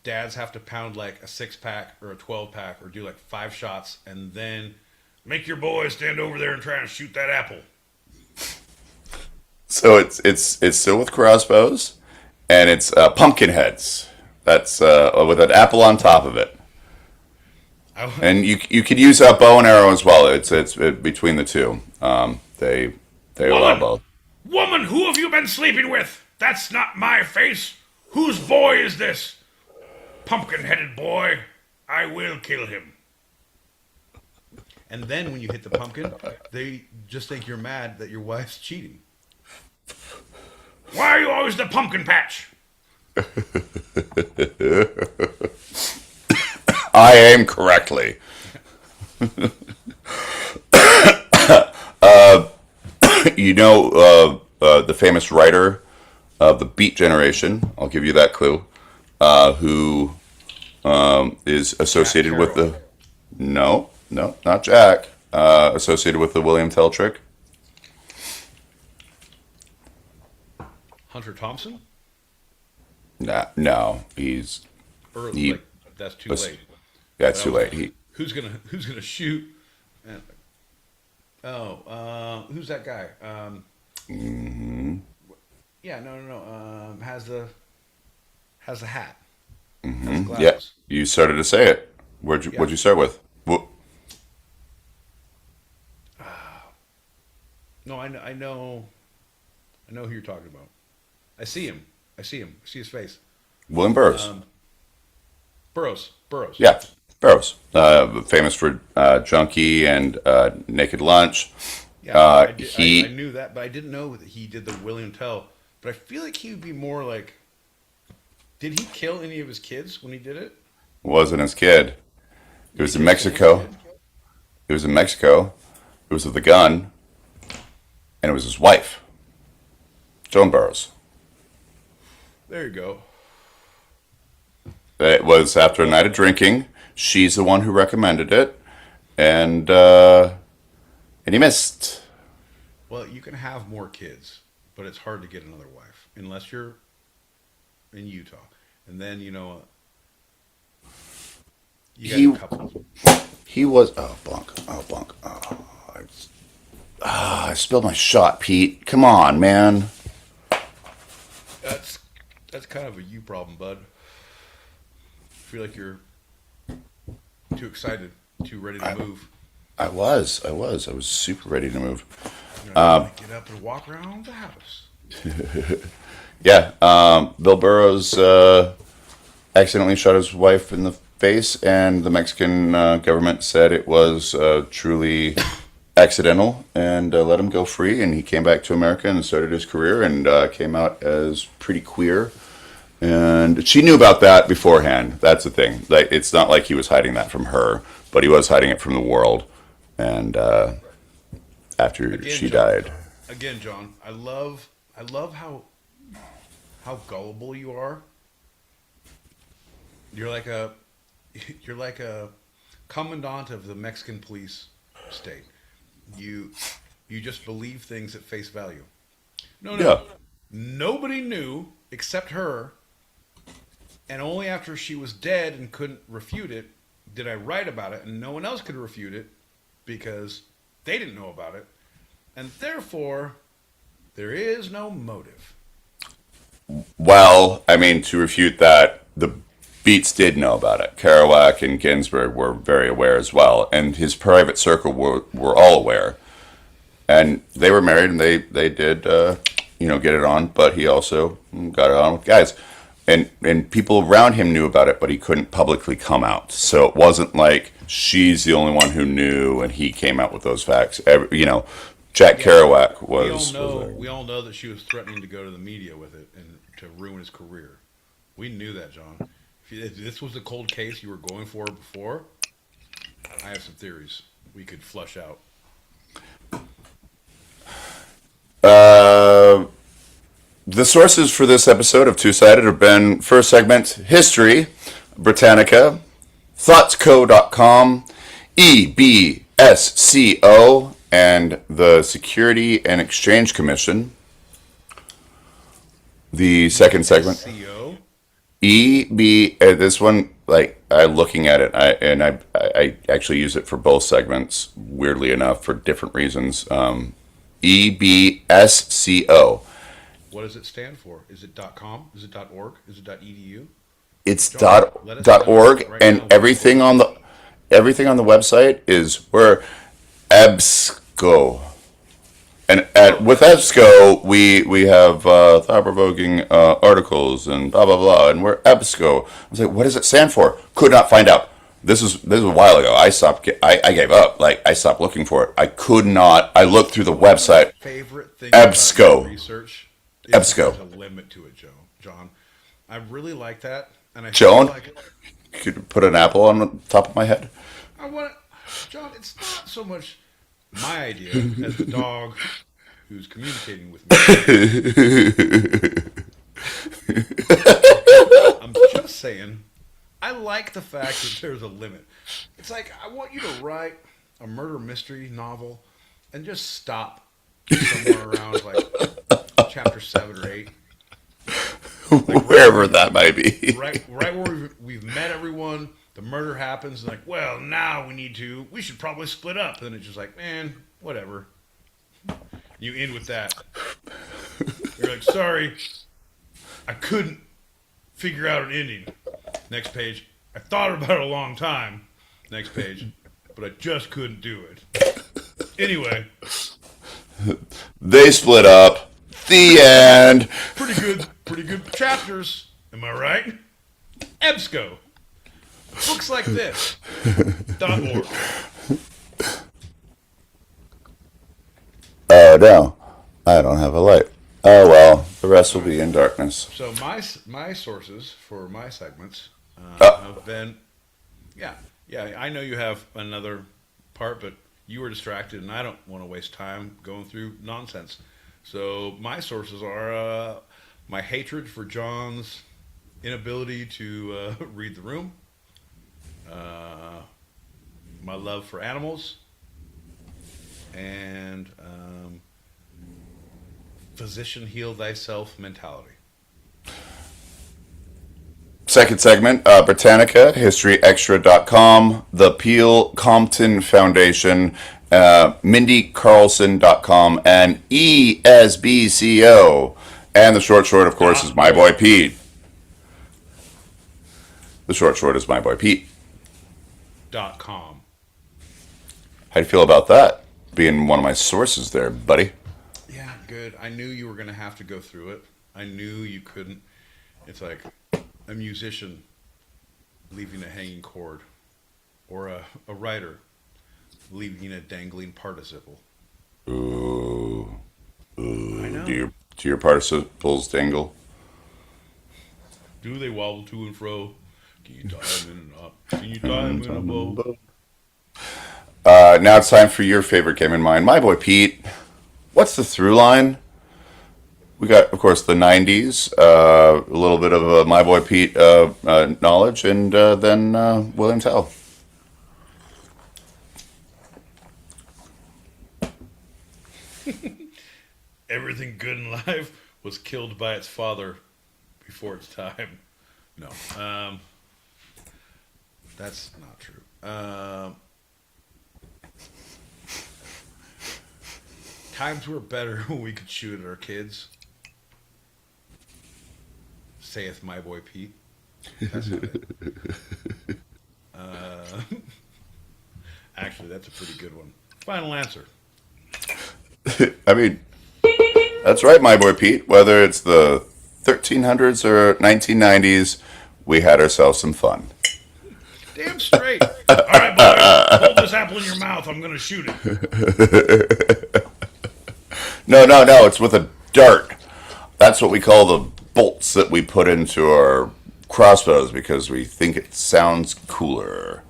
A: Dads have to pound like a 6-pack or a 12-pack or do like 5 shots, and then make your boys stand over there and try and shoot that apple.
B: So it's still with crossbows, and it's pumpkin heads. That's with an apple on top of it. And you could use a bow and arrow as well. It's between the two. They allow both.
A: Woman, who have you been sleeping with? That's not my face. Whose boy is this? Pumpkin-headed boy. I will kill him. And then when you hit the pumpkin, they just think you're mad that your wife's cheating. Why are you always the pumpkin patch?
B: I aim correctly. The famous writer of the Beat Generation, I'll give you that clue, who is associated with the... No, not Jack. Associated with the William Tell trick.
A: Hunter Thompson?
B: No, he's...
A: Early, that's too late.
B: Yeah, it's too late.
A: Who's gonna shoot? And, who's that guy? Yeah, no. Has the hat. Has the
B: Yeah, you started to say it. What'd you start with?
A: No, I know who you're talking about. I see him. I see his face.
B: William Burroughs.
A: Burroughs.
B: Yeah, Burroughs. Famous for Junkie and Naked Lunch.
A: Yeah, I knew that, but I didn't know that he did the William Tell. But I feel like he would be more like... Did he kill any of his kids when he did it?
B: Wasn't his kid. It was in Mexico. It was with a gun. And it was his wife. Joan Burroughs.
A: There you go.
B: It was after a night of drinking. She's the one who recommended it. And he missed.
A: Well, you can have more kids, but it's hard to get another wife. Unless you're in Utah. And then, you got a couple.
B: He was... Oh, bunk. I spilled my shot, Pete. Come on, man.
A: That's kind of a you problem, bud. I feel like you're too excited, too ready to move.
B: I was super ready to move.
A: You know, get up and walk around the house.
B: Yeah, Bill Burrows accidentally shot his wife in the face, and the Mexican government said it was truly accidental and let him go free. And he came back to America and started his career and came out as pretty queer. And she knew about that beforehand. That's the thing. Like, it's not like he was hiding that from her, but he was hiding it from the world. And after
A: Again,
B: she
A: John,
B: died,
A: Again, John, I love how gullible you are. You're like a commandant of the Mexican police state. You just believe things at face value. No,
B: yeah.
A: nobody knew except her, and only after she was dead and couldn't refute it did I write about it, and no one else could refute it because they didn't know about it, and therefore there is no motive.
B: Well, I mean, to refute that, the Beats did know about it. Kerouac and Ginsberg were very aware as well, and his private circle were all aware. And they were married, and they did, get it on, but he also got it on with guys. And people around him knew about it, but he couldn't publicly come out. So it wasn't like she's the only one who knew, and he came out with those facts. Jack Kerouac was.
A: We all know that she was threatening to go to the media with it and to ruin his career. We knew that, John. If this was a cold case you were going for before, I have some theories we could flush out.
B: The sources for this episode of Two Sided have been, first segment, History, Britannica, ThoughtsCo.com, EBSCO, and the Security and Exchange Commission. The second segment,
A: CEO?
B: this one, like, I'm looking at it, I actually use it for both segments, weirdly enough, for different reasons. EBSCO.
A: What does it stand for? Is it .com? Is it .org? Is it .edu?
B: It's
A: John, let us know
B: .org,
A: right
B: and
A: now.
B: everything on the website is we're EBSCO. And with EBSCO, we have thought-provoking articles and blah blah blah, and we're EBSCO. I was like, what does it stand for? Could not find out. This was a while ago. I gave up. Like, I stopped looking for it. I could not. I looked through the website.
A: Favorite thing
B: EBSCO.
A: about research is
B: EBSCO.
A: there's a limit to it, John. I really like that, and I
B: Joan?
A: feel like
B: Could you put an apple on the top of my head?
A: I want John. It's not so much my idea as the dog who's communicating with me. I'm just saying, I like the fact that there's a limit. It's like, I want you to write a murder mystery novel and just stop somewhere around like chapter 7 or 8. Like
B: Wherever that might be.
A: right where we've met everyone, the murder happens, and like, well, now we should probably split up. And then it's just like, man, whatever. You end with that. You're like, sorry, I couldn't figure out an ending. Next page, I thought about it a long time. Next page, but I just couldn't do it. Anyway.
B: They split up. The end.
A: Pretty good chapters. Am I right? EBSCO. Books like this. .org.
B: Oh, no. I don't have a light. Oh, well. The rest will be in darkness.
A: So my sources for my segments have been, yeah. I know you have another part, but you were distracted, and I don't want to waste time going through nonsense. So my sources are my hatred for John's inability to read the room, my love for animals, and physician heal thyself mentality.
B: Second segment, Britannica, HistoryExtra.com, the Peel Compton Foundation, MindyCarlson.com, and ESBCO. And the short, of course, is my boy Pete. The short is my boy Pete.
A: .com.
B: How do you feel about that? Being one of my sources there, buddy.
A: Yeah, good. I knew you were going to have to go through it. I knew you couldn't. It's like a musician leaving a hanging chord, or a writer leaving a dangling participle.
B: Ooh.
A: I know.
B: Do your participles dangle?
A: Do they wobble to and fro? Can you tie them in and up? Can you tie them in a bow?
B: Now it's time for your favorite game in mind. My boy Pete, what's the through line? We got, of course, the 90s, a little bit of My Boy Pete knowledge, and then William Tell.
A: Everything good in life was killed by its father before its time. No. That's not true. Times were better when we could shoot at our kids. Saith my boy Pete. That's not it. Actually, that's a pretty good one. Final answer.
B: I mean, that's right, my boy Pete. Whether it's the 1300s or 1990s, we had ourselves some fun.
A: Damn straight. All right, boys, hold this apple in your mouth. I'm going to shoot it.
B: No, it's with a dart. That's what we call the bolts that we put into our crossbows because we think it sounds cooler.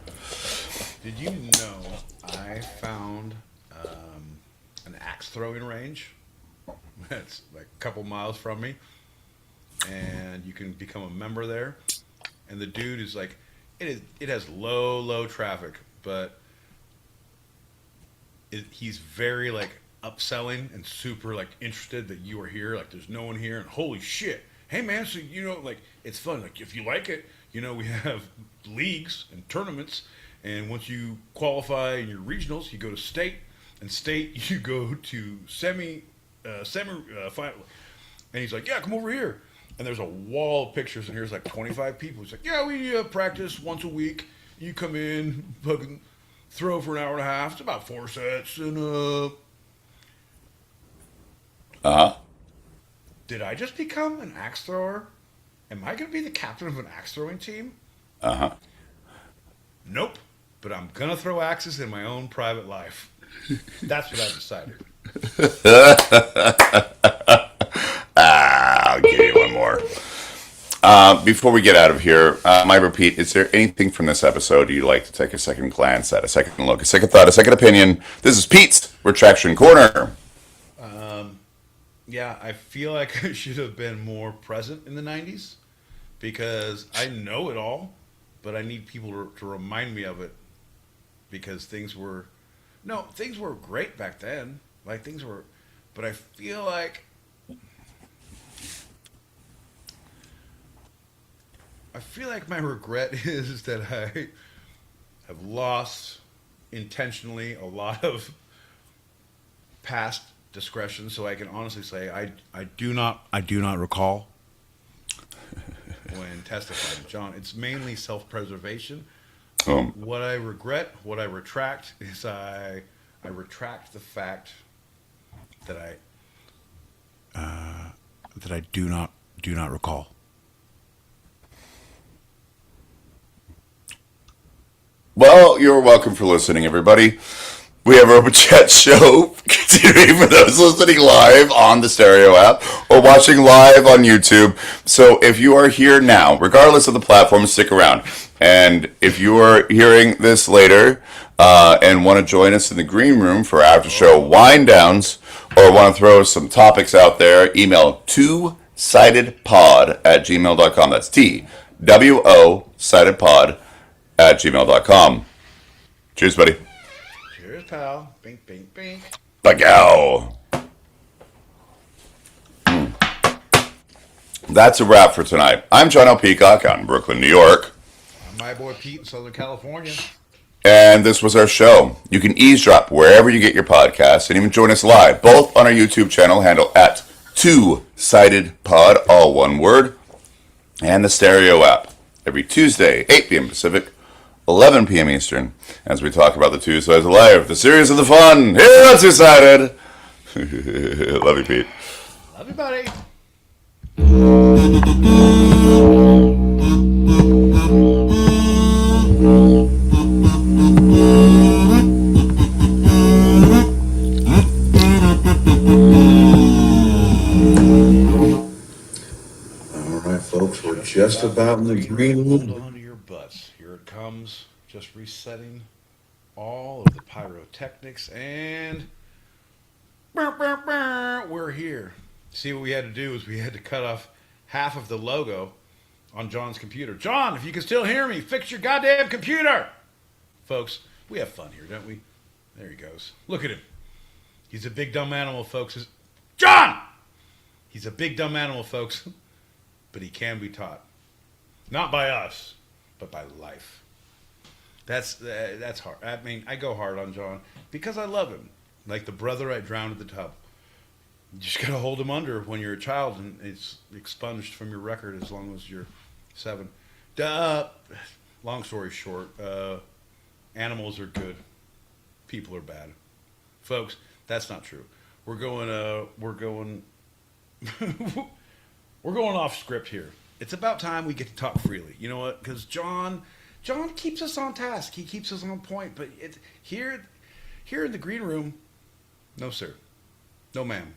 A: Did you know I found an axe throwing range? That's like a couple miles from me. And you can become a member there. And the dude is like, it has low traffic, but he's very like upselling and super like interested that you are here. Like there's no one here, and holy shit, hey man, so like it's fun. Like if you like it, we have leagues and tournaments, and once you qualify in your regionals, you go to state, and state you go to semi final. And he's like, yeah, come over here. And there's a wall of pictures, and here's like 25 people. He's like, yeah, we practice once a week. You come in, fucking throw for an hour and a half. It's about 4 sets, and Did I just become an axe thrower? Am I going to be the captain of an axe throwing team? Nope. But I'm going to throw axes in my own private life. That's what I've decided.
B: I'll give you one more. Before we get out of here, my repeat, is there anything from this episode you'd like to take a second glance at, a second look, a second thought, a second opinion? This is Pete's Retraction Corner.
A: Yeah, I feel like I should have been more present in the 90s because I know it all, but I need people to remind me of it because things were great back then. Like but I feel like my regret is that I have lost intentionally a lot of past discretion, so I can honestly say I do not recall when testifying. John, it's mainly self-preservation. What I regret, what I retract is I retract the fact that I do not recall.
B: Well, you're welcome for listening, everybody. We have our Open Chat show continuing for those listening live on the Stereo app or watching live on YouTube. So if you are here now, regardless of the platform, stick around. And if you are hearing this later and want to join us in the green room for after show wind downs or want to throw some topics out there, email twosidedpod@gmail.com. That's TWO sidedpod@gmail.com. Cheers, buddy.
A: Cheers, pal. Bink, bink, bink.
B: Bagow. That's a wrap for tonight. I'm John L. Peacock out in Brooklyn, New York.
A: I'm my boy Pete in Southern California.
B: And this was our show. You can eavesdrop wherever you get your podcasts and even join us live, both on our YouTube channel handle @2sidedpod, all one word, and the Stereo app. every Tuesday, 8 p.m. Pacific, 11 p.m. Eastern, as we talk about the Two Sides of Life, the series of the fun. Here on Two Sided. Love you, Pete.
A: Love you, buddy.
K: All right, folks, we're just about in the green
A: Hold
K: room.
A: on to your butts. Here it comes. Just resetting all of the pyrotechnics, and we're here. See, what we had to do is we had to cut off half of the logo on John's computer. John, if you can still hear me, fix your goddamn computer. Folks, we have fun here, don't we? There he goes. Look at him. He's a big dumb animal, folks. John! He's a big dumb animal, folks. But he can be taught. Not by us, but by life. That's hard. I mean, I go hard on John because I love him. Like the brother I drowned in the tub. You just gotta hold him under when you're a child, and it's expunged from your record as long as you're 7. Long story short, animals are good, people are bad, folks. That's not true. We're going we're going off script here. It's about time we get to talk freely. You know what? Because John keeps us on task. He keeps us on point. But here in the green room, no sir, no ma'am.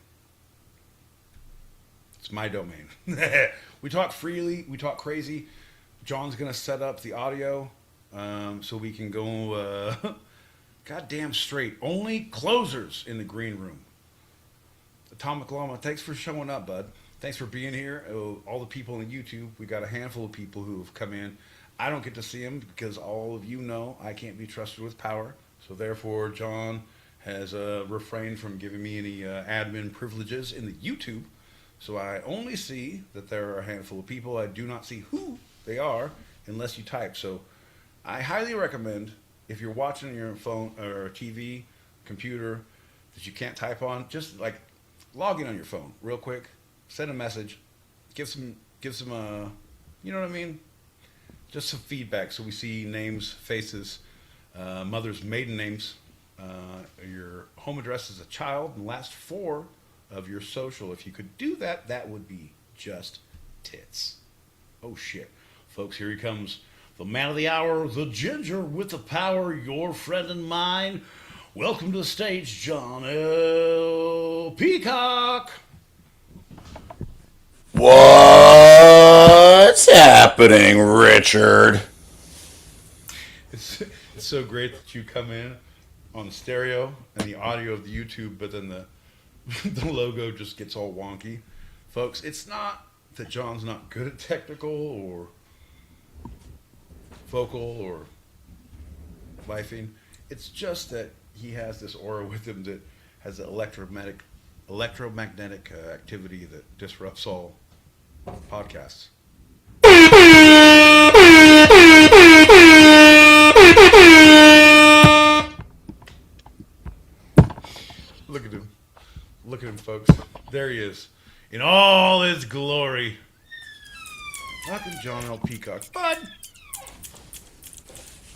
A: It's my domain. We talk freely. We talk crazy. John's gonna set up the audio so we can go goddamn straight. Only closers in the green room. Atomic Llama, thanks for showing up, bud. Thanks for being here. All the people on YouTube, we got a handful of people who have come in. I don't get to see them because all of you know I can't be trusted with power. So therefore, John has refrained from giving me any admin privileges in the YouTube. So I only see that there are a handful of people. I do not see who they are unless you type. So I highly recommend, if you're watching on your phone or TV, computer, that you can't type on, just like log in on your phone real quick, send a message, give some you know what I mean? Just some feedback so we see names, faces, mother's maiden names, your home address as a child, and last 4 of your social. If you could do that, that would be just tits. Oh shit. Folks, here he comes. The man of the hour, the ginger with the power, your friend and mine. Welcome to the stage, John L. Peacock.
B: What's happening, Richard?
A: It's so great that you come in on the stereo and the audio of the YouTube, but then the logo just gets all wonky. Folks, it's not that John's not good at technical or vocal or lifing. It's just that he has this aura with him that has the electromagnetic activity that disrupts all podcasts. Look at him. Look at him, folks. There he is. In all his glory. Welcome, John L. Peacock. Bud,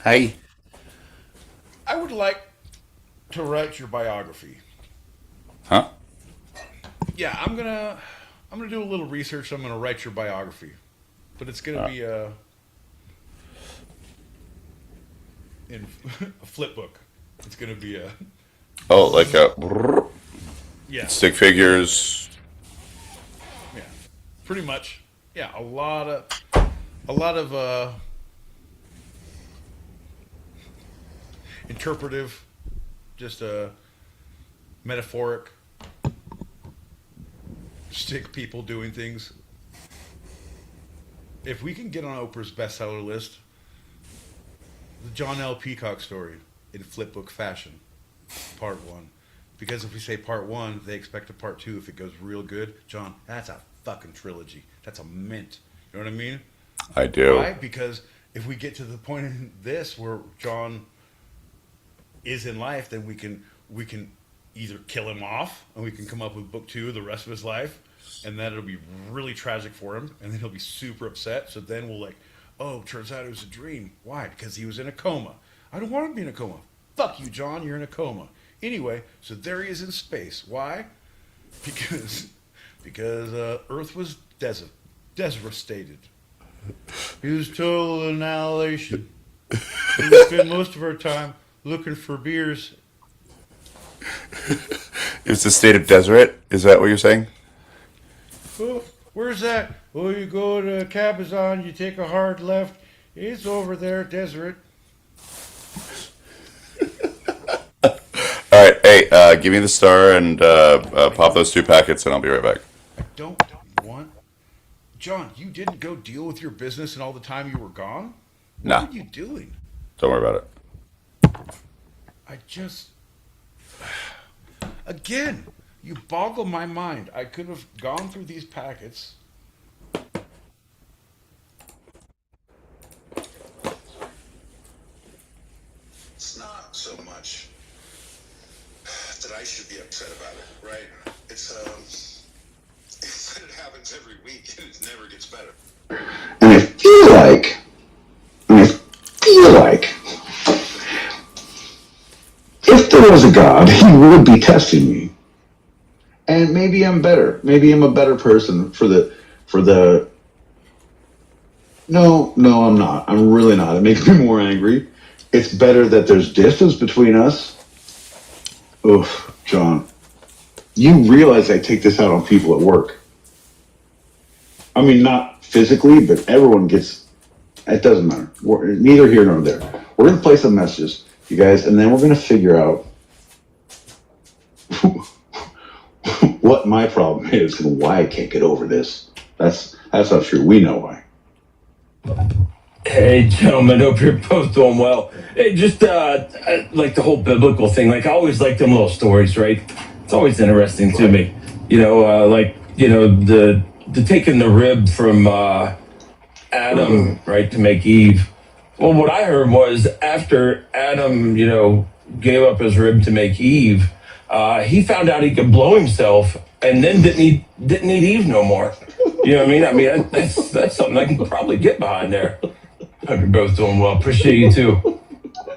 B: Hi.
A: I would like to write your biography.
B: Huh?
A: Yeah, I'm gonna do a little research. I'm gonna write your biography, but it's gonna be in a flip book. It's gonna be a
B: Like a
A: yeah,
B: stick figures.
A: yeah, pretty much. Yeah, a lot of interpretive, just metaphoric stick people doing things. If we can get on Oprah's bestseller list, the John L. Peacock story in flipbook fashion, part 1. Because if we say part 1, they expect a part 2 if it goes real good. John, that's a fucking trilogy. That's a mint. You know what I mean?
B: I do.
A: Why? Because if we get to the point in this where John is in life, then we can either kill him off and we can come up with book 2 of the rest of his life, and then it'll be really tragic for him, and then he'll be super upset. So then we'll like Oh, turns out it was a dream. Why? Because he was in a coma. I don't want to be in a coma. Fuck you, John. You're in a coma. Anyway, so there he is in space. Why? Because Earth was devastated. He was total annihilation. We spend most of our time looking for beers.
B: It's the state of desert. Is that what you're saying?
A: Oh, where's that? Oh, you go to Cabazon, you take a hard left. It's over there, Deseret.
B: All right. Hey, give me the star and pop those 2 packets, and I'll be right back.
A: I don't want. John, you didn't go deal with your business and all the time you were gone? What
B: Nah,
A: were you doing?
B: don't worry about it.
A: I just. Again, you boggle my mind. I could have gone through these packets.
L: It's not so much that I should be upset about it, right? It's that it happens every week and it never gets better.
D: And I feel like, if there was a God, he would be testing me. And maybe I'm better. Maybe I'm a better person for the. No, I'm not. I'm really not. It makes me more angry. It's better that there's distance between us. Oof, John. You realize I take this out on people at work. I mean, not physically, but everyone gets. It doesn't matter. We're neither here nor there. We're going to play some messages, you guys, and then we're going to figure out what my problem is and why I can't get over this. That's not true. We know why.
M: Hey, gentlemen, hope you're both doing well. Hey, just like the whole biblical thing, like I always like them little stories, right? It's always interesting to me. The taking the rib from Adam, right, to make Eve. Well, what I heard was after Adam, gave up his rib to make Eve, he found out he could blow himself and then didn't need Eve no more. You know what I mean? I mean, that's something I can probably get behind there. Hope you're both doing well. Appreciate you too.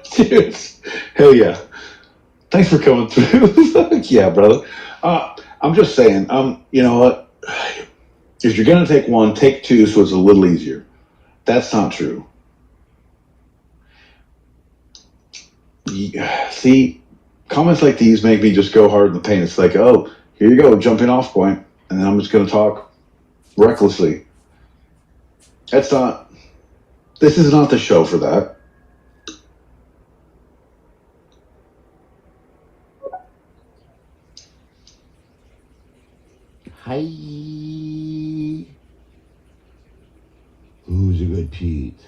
D: Cheers. Hell yeah. Thanks for coming through. Yeah, brother. I'm just saying, you know what? If you're going to take one, take 2 so it's a little easier. That's not true. See, comments like these make me just go hard in the paint. It's like, oh, here you go, jumping off point, and then I'm just going to talk recklessly. This is not the show for that.
N: Hi. Who's a good Pete?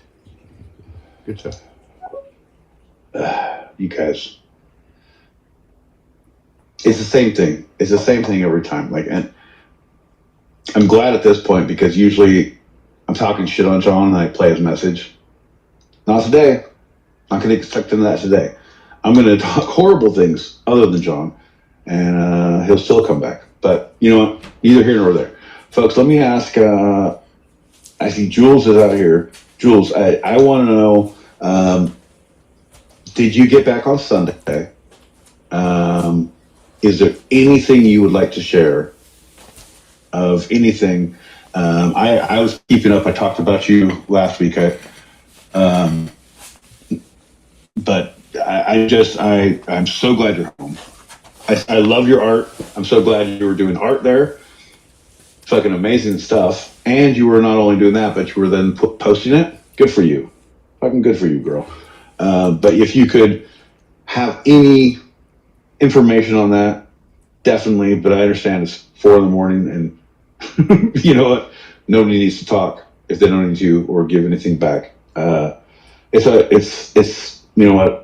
B: Good job.
D: You guys. It's the same thing. It's the same thing every time. And I'm glad at this point because usually I'm talking shit on John and I play his message. Not today. Not going to get sucked into that today. I'm going to talk horrible things other than John, and he'll still come back. But you know what? Neither here nor there. Folks, let me ask, I see Jules is out here. Jules, I want to know, did you get back on Sunday? Is there anything you would like to share of anything? I was keeping up. I talked about you last week. But I'm so glad you're home. I love your art. I'm so glad you were doing art there. Fucking amazing stuff. And you were not only doing that, but you were then posting it. Good for you. Fucking good for you, girl. But if you could have any information on that, definitely. But I understand it's 4 a.m. and you know what? Nobody needs to talk if they don't need to or give anything back. It's you know what?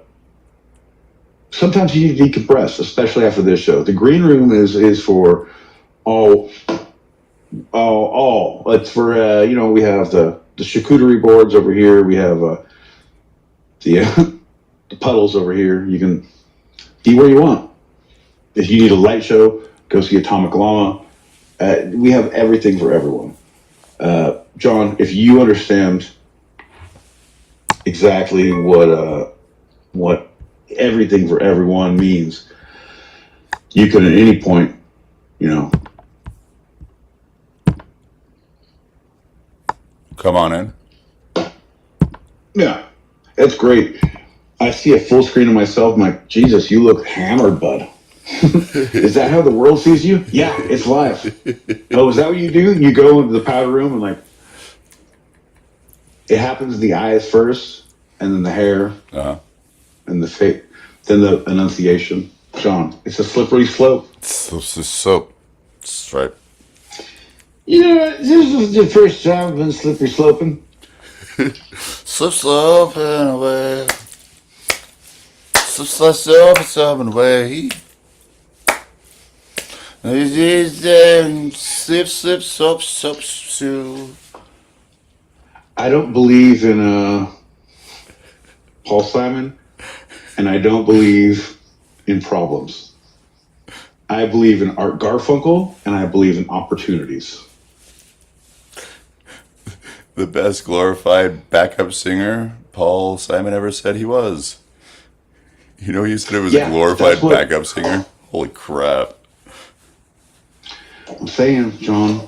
D: Sometimes you need to decompress, especially after this show. The green room is for all. It's for we have the charcuterie boards over here. We have the puddles over here. You can be where you want. If you need a light show, go see Atomic Llama. We have everything for everyone. John, if you understand
N: exactly what everything for everyone means. You can at any point, you know,
B: Come on in.
N: yeah, it's great. I see a full screen of myself. I'm like, Jesus, you look hammered, bud. Is that how the world sees you? Yeah, it's live. Oh, is that what you do? You go into the powder room and like, it happens in the eyes first, and then the hair, and the face, then the enunciation. Sean, it's a slippery slope.
B: So, that's right.
N: You know what? This is the first time I've been slippery sloping.
B: Slip and away. Slip and away. Slip, soap.
N: I don't believe in Paul Simon, and I don't believe in problems. I believe in Art Garfunkel, and I believe in opportunities.
B: The best glorified backup singer Paul Simon ever said he was. You know, he said it was a glorified backup singer. Holy crap!
N: I'm saying, John,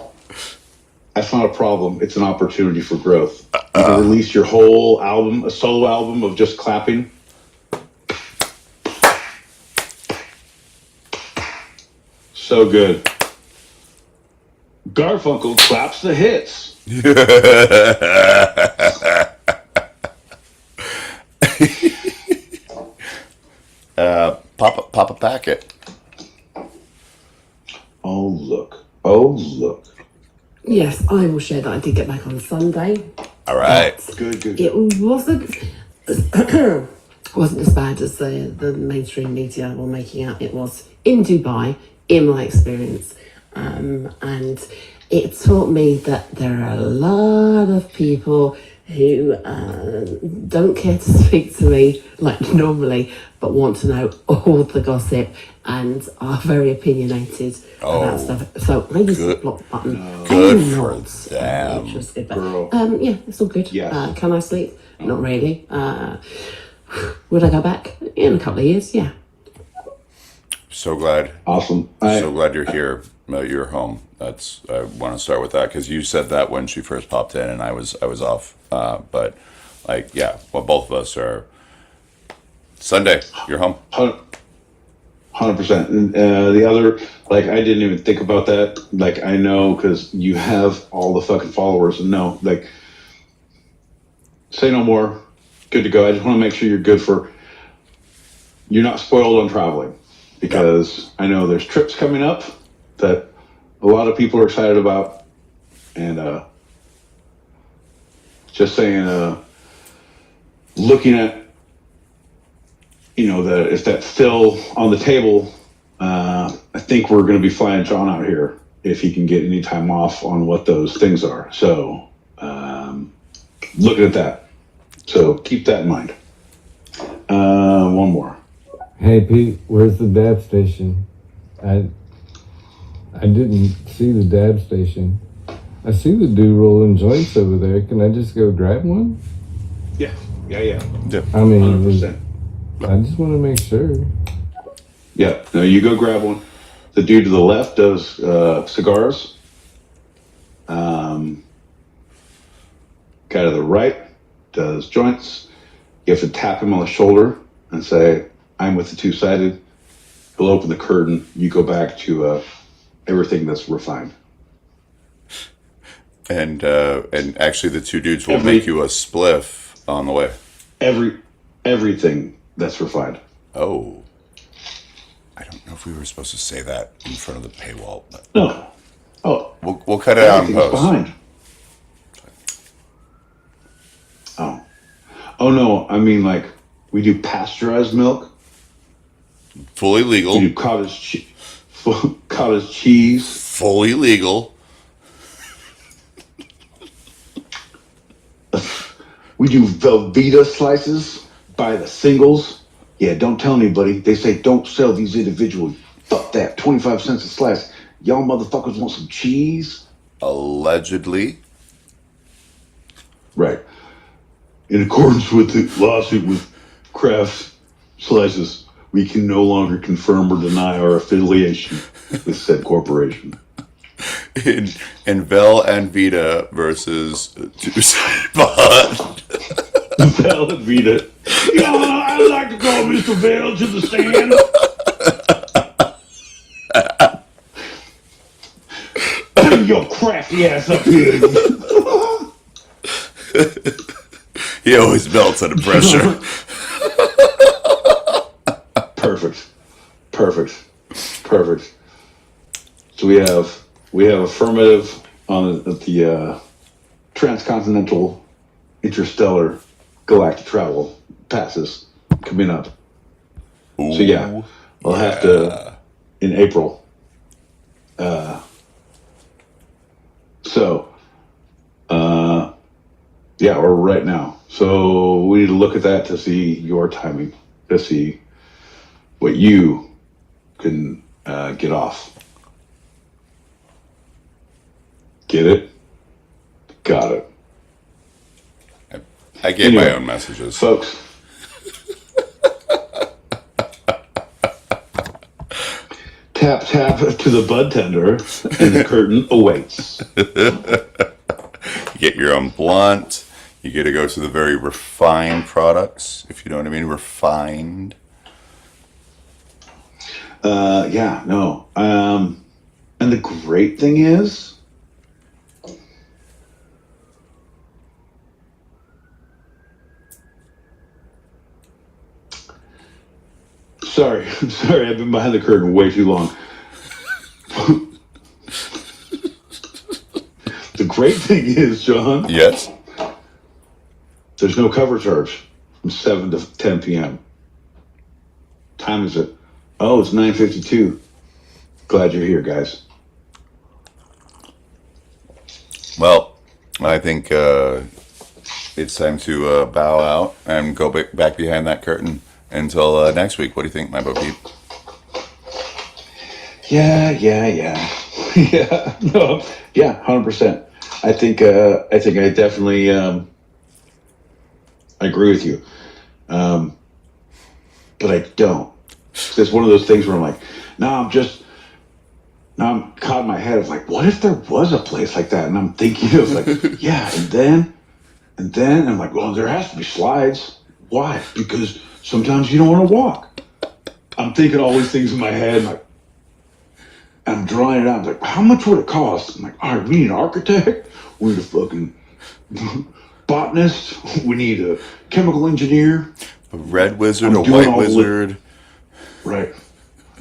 N: that's not a problem. It's an opportunity for growth. You can release your whole album, a solo album of just clapping. So good. Garfunkel claps the hits.
B: Pop a packet.
N: Oh look.
E: Yes, I will share that I did get back on Sunday.
B: All right.
N: Good.
E: It wasn't wasn't as bad as the mainstream media were making out. It was in Dubai, in my experience, and it taught me that there are a lot of people who don't care to speak to me like normally, but want to know all the gossip and are very opinionated about stuff. So I used the block button and nods, which was good. But yeah, it's all good.
N: Yes.
E: Can I sleep? Not really. Would I go back in a couple of years? Yeah.
B: So glad.
N: Awesome.
B: So glad you're here. You're home. I want to start with that because you said that when she first popped in, and I was off. But like, yeah, well, both of us are. Sunday, you're home.
N: 100%. And the other, like, I didn't even think about that. Like, I know because you have all the fucking followers, and no, like, say no more. Good to go. I just want to make sure you're good for. You're not spoiled on traveling, because I know there's trips coming up that a lot of people are excited about, and just saying, looking at, you know, that if that's still on the table, I think we're going to be flying John out here if he can get any time off on what those things are. So, looking at that. So keep that in mind. One more.
C: Hey Pete, where's the dab station? I didn't see the dab station. I see the dude rolling joints over there. Can I just go grab one?
N: Yeah.
C: I mean,
N: 100%.
C: I just want to make sure.
N: Yeah. No, you go grab one. The dude to the left does cigars. Guy to the right does joints. You have to tap him on the shoulder and say, "I'm with the two-sided." He'll open the curtain. You go back to everything that's refined.
B: And actually, the two dudes will make you a spliff on the way.
N: Everything that's refined.
B: Oh, I don't know if we were supposed to say that in front of the paywall. But
N: No. Oh,
B: we'll cut it out in post.
N: Behind. Oh no! I mean, like, we do pasteurized milk.
B: Fully legal.
N: We do cottage cheese.
B: Fully legal.
N: We do Velveeta slices by the singles. Yeah, don't tell anybody. They say don't sell these individually. Fuck that. 25 cents a slice. Y'all motherfuckers want some cheese?
B: Allegedly.
N: Right. In accordance with the lawsuit with Kraft Slices, we can no longer confirm or deny our affiliation with said corporation.
B: In Vel and Vita versus Two-Sided Pod.
N: Vel and Vita. I'd like to call Mr. Vel to the stand. Bring your crafty ass up here.
B: He always melts under pressure.
N: Perfect. So we have affirmative on the transcontinental interstellar galactic travel passes coming up.
B: Ooh,
N: so yeah, I'll have to in April. Yeah, or right now. So we need to look at that to see your timing, to see what you can get off. Get it? Got it.
B: I gave my own messages.
N: Folks. Tap, tap to the bud tender, and the curtain awaits.
B: You get your own blunt. You get to go to the very refined products, if you know what I mean. Refined.
N: Yeah, no. And the great thing is, sorry, I've been behind the curtain way too long. The great thing is, John.
B: Yes.
N: There's no cover charge from 7 to 10 p.m. Time is it? Oh, it's 9:52. Glad you're here, guys.
B: Well, I think it's time to bow out and go back behind that curtain until next week. What do you think, my Bo Peep?
N: Yeah. Yeah, no, yeah, 100%. I think I definitely I agree with you. But I don't. It's one of those things where I'm like, now I'm caught in my head of like, what if there was a place like that? And I'm thinking of like, yeah, and then I'm like, well, there has to be slides. Why? Because sometimes you don't want to walk. I'm thinking all these things in my head, like, I'm drawing it out. I'm like, how much would it cost? I'm like, all right, we need an architect. We need a fucking botanist. We need a chemical engineer.
B: A red wizard, a white wizard.
N: Right.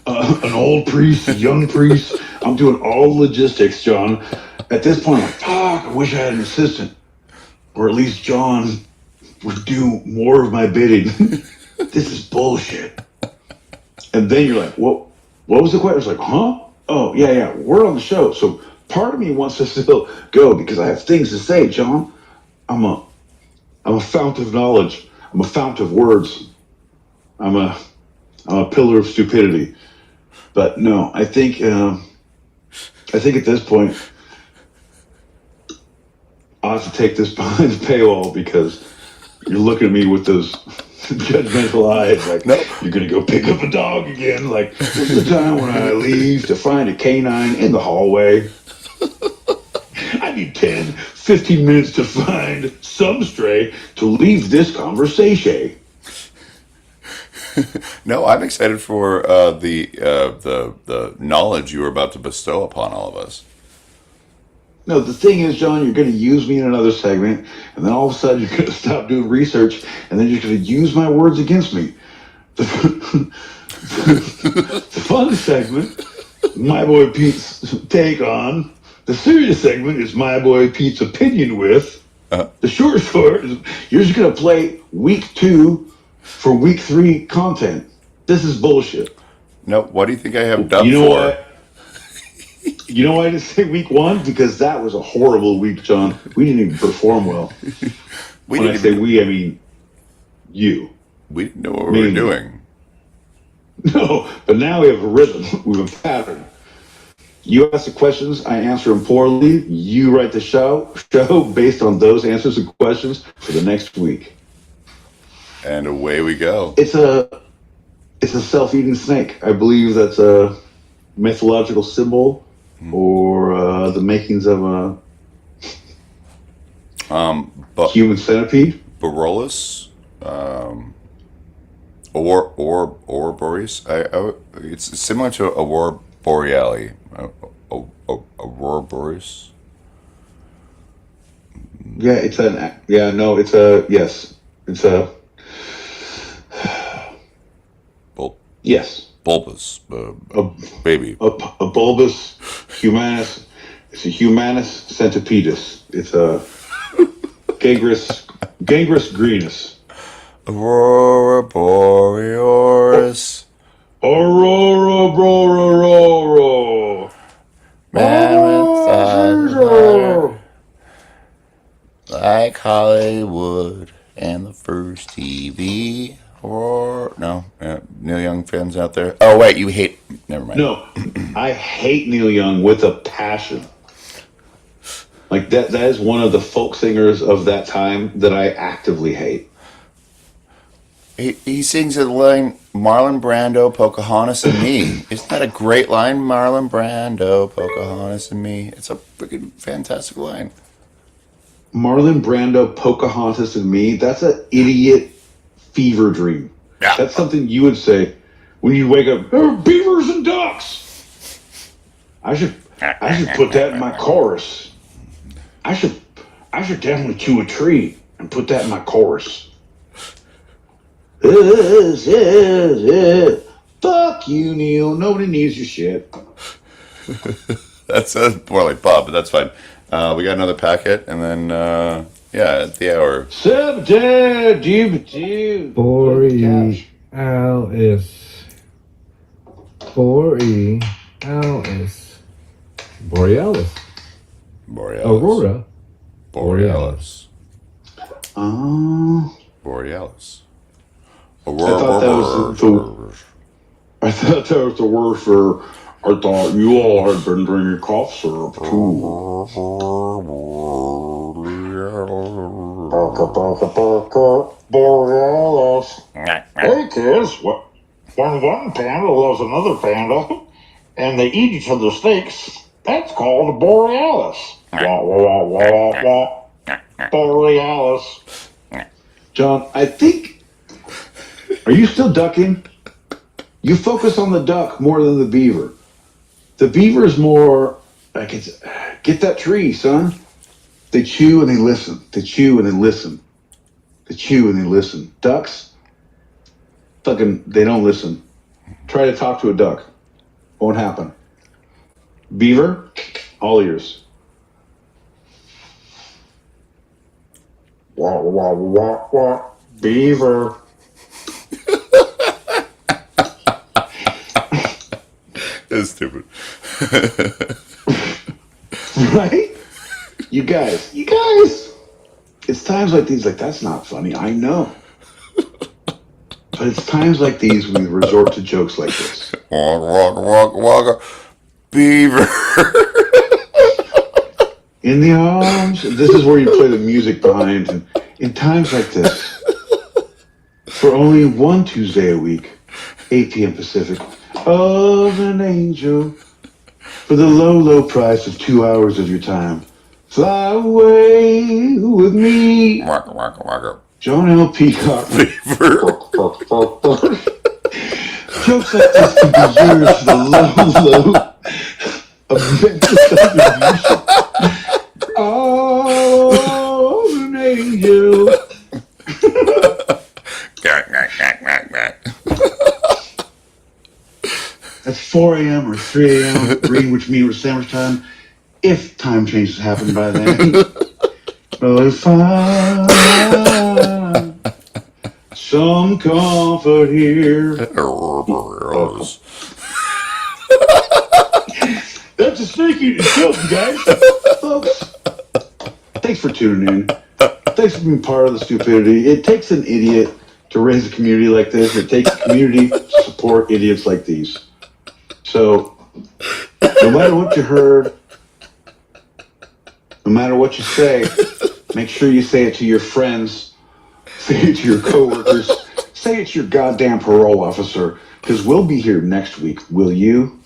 N: An old priest, a young priest. I'm doing all logistics, John. At this point, I'm like, fuck, I wish I had an assistant. Or at least John would do more of my bidding. This is bullshit. And then you're like, what was the question? I was like, huh? Oh, yeah, we're on the show. So part of me wants to still go because I have things to say, John. I'm a fount of knowledge. I'm a fount of words. I'm a pillar of stupidity. But no, I think at this point, I'll have to take this behind the paywall because you're looking at me with those judgmental eyes like, nope. You're going to go pick up a dog again. Like, what's the time when I leave to find a canine in the hallway? I need 10, 15 minutes to find some stray to leave this conversation.
B: No, I'm excited for the knowledge you are about to bestow upon all of us.
N: No, the thing is, John, you're going to use me in another segment, and then all of a sudden you're going to stop doing research, and then you're going to use my words against me. The fun segment, my boy Pete's take on. The serious segment is my boy Pete's opinion with. The short is you're just going to play week 2 for week 3 content. This is bullshit.
B: No, what do you think I have done
N: you know
B: for?
N: What? You know why I didn't say week 1? Because that was a horrible week, John. We didn't even perform well. When I say we, I mean you.
B: We didn't know what we were doing.
N: No, but now we have a rhythm. We have a pattern. You ask the questions, I answer them poorly. You write the show based on those answers and questions for the next week.
B: And away we go.
N: It's a self-eating snake. I believe that's a mythological symbol or the makings of a human centipede.
B: Borolus, or Boreas. It's similar to Aurora Borealis. Aurora Boreas.
N: Yeah, it's a yes.
B: Bulbous, baby.
N: A bulbous humanus. It's a humanus centipedus. It's a gangrenous greenus.
B: Aurora Borealis.
N: Aurora Borealis.
B: Mammoth like Hollywood and the first TV. Or no, Neil Young fans out there. Oh wait, you hate. Never mind.
N: No, I hate Neil Young with a passion. Like that is one of the folk singers of that time that I actively hate.
B: He sings a line, Marlon Brando, Pocahontas, and me. Isn't that a great line, Marlon Brando, Pocahontas, and me? It's a freaking fantastic line.
N: Marlon Brando, Pocahontas, and me. That's an idiot fever dream.
B: Yeah.
N: That's something you would say when you wake up. Beavers and ducks. I should put that in my chorus. I should definitely chew a tree and put that in my chorus. Fuck you, Neil. Nobody needs your shit.
B: That's more like Bob, but that's fine. We got another packet, and then at the hour.
C: Borealis. Borealis. Aurora
B: Borealis.
N: Oh.
B: Borealis.
N: I thought that was the word for. I thought you all had been drinking cough syrup too. Borealis. Hey kids, when one panda loves another panda, and they eat each other's steaks, that's called a borealis. Wah, wah, wah, wah, wah. Borealis. John, I think. Are you still ducking? You focus on the duck more than the beaver. The beaver is more like it's get that tree, son. They chew and they listen. They chew and they listen. They chew and they listen. Ducks, fucking, they don't listen. Try to talk to a duck. Won't happen. Beaver, all ears. Wah, wah, wah, wah. Beaver.
B: That's stupid.
N: Right? You guys. It's times like these, like, that's not funny. I know. But it's times like these we resort to jokes like this.
B: Waka. Beaver.
N: In the arms. This is where you play the music behind. And in times like this, for only one Tuesday a week, 8 p.m. Pacific, of an angel, for the low price of 2 hours of your time, fly away with me.
B: Waka.
N: John L. Peacock.
B: Beaver.
N: Jokes like this he deserves the low of mental contribution. Oh, an angel. That's 4 a.m. or 3 a.m. Greenwich Mean or sandwich time, if time changes happen by then. But if I some comfort here. That's a snake eating joke, guys. Folks, thanks for tuning in. Thanks for being part of the stupidity. It takes an idiot to raise a community like this. It takes a community to support idiots like these. So, no matter what you heard, no matter what you say, make sure you say it to your friends' Say it to your coworkers. Say it to your goddamn parole officer, because we'll be here next week. Will you?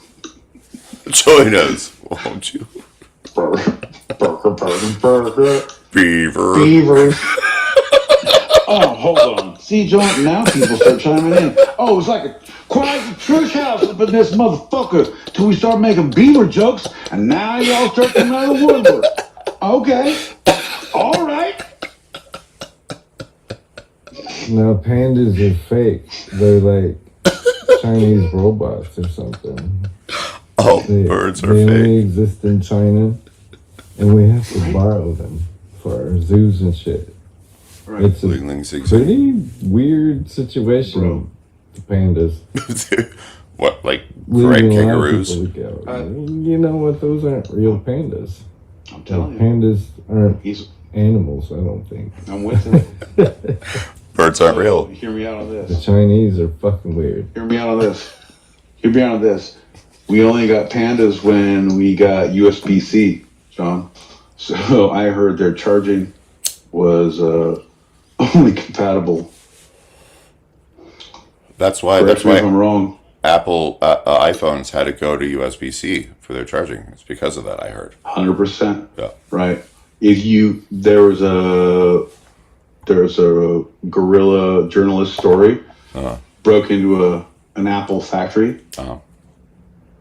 B: Join us, won't you?
N: Burger, burger.
B: Beaver.
N: Beavers. Oh, hold on. See, John, now people start chiming in. Oh, it's like a quiet church house up in this motherfucker till we start making beaver jokes, and now y'all start coming out of the woodwork. Okay. All right.
C: No, pandas are fake. They're like Chinese robots or something.
B: Oh, birds are
C: they
B: fake.
C: They only exist in China, and we have to borrow them for our zoos and shit.
N: Right.
C: It's a pretty weird situation. The pandas.
B: What, like right kangaroos?
C: You know what? Those aren't real pandas.
N: I'm telling you.
C: Pandas aren't animals, I don't think.
N: I'm with it.
B: Birds aren't real.
N: Hear me out on this.
C: The Chinese are fucking weird.
N: Hear me out on this. Hear me out on this. We only got pandas when we got USB-C, John. So I heard their charging was only compatible.
B: That's why.
N: Correct me if I'm wrong.
B: Apple iPhones had to go to USB-C for their charging. It's because of that, I heard.
N: 100%.
B: Yeah.
N: Right. There was a guerrilla journalist story. Broke into an Apple factory.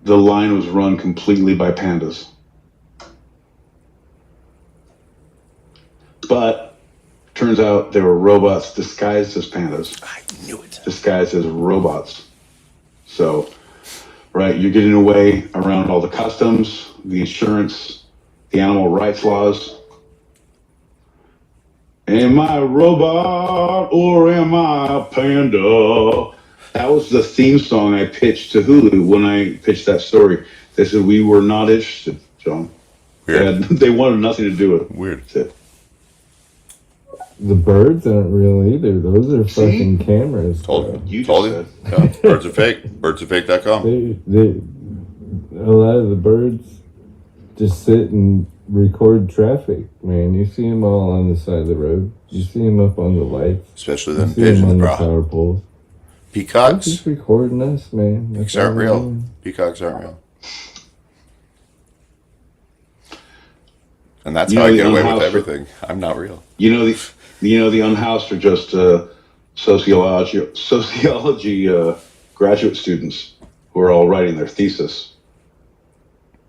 N: The line was run completely by pandas. But turns out they were robots disguised as pandas.
B: I knew it.
N: Disguised as robots. So, right, you're getting away around all the customs, the insurance, the animal rights laws. Am I a robot or am I a panda? That was the theme song I pitched to Hulu when I pitched that story. They said we were not interested, John.
B: Weird.
N: They wanted nothing to do with it.
B: Weird.
N: That's it.
C: The birds aren't real either. Those are fucking cameras.
B: Told you.
N: Said.
B: Yeah. Birds are fake. Birdsarefake.com.
C: A lot of the birds just sit and record traffic, man. You see them all on the side of the road. You see them up on the lights.
B: Especially them
C: you see them
B: pigeons,
C: on the
B: bro.
C: power poles.
B: Peacocks.
C: They're just recording us, man.
B: Peacocks aren't real. Peacocks aren't real. And that's how I get away with everything. I'm not real.
N: The unhoused are just sociology graduate students who are all writing their thesis.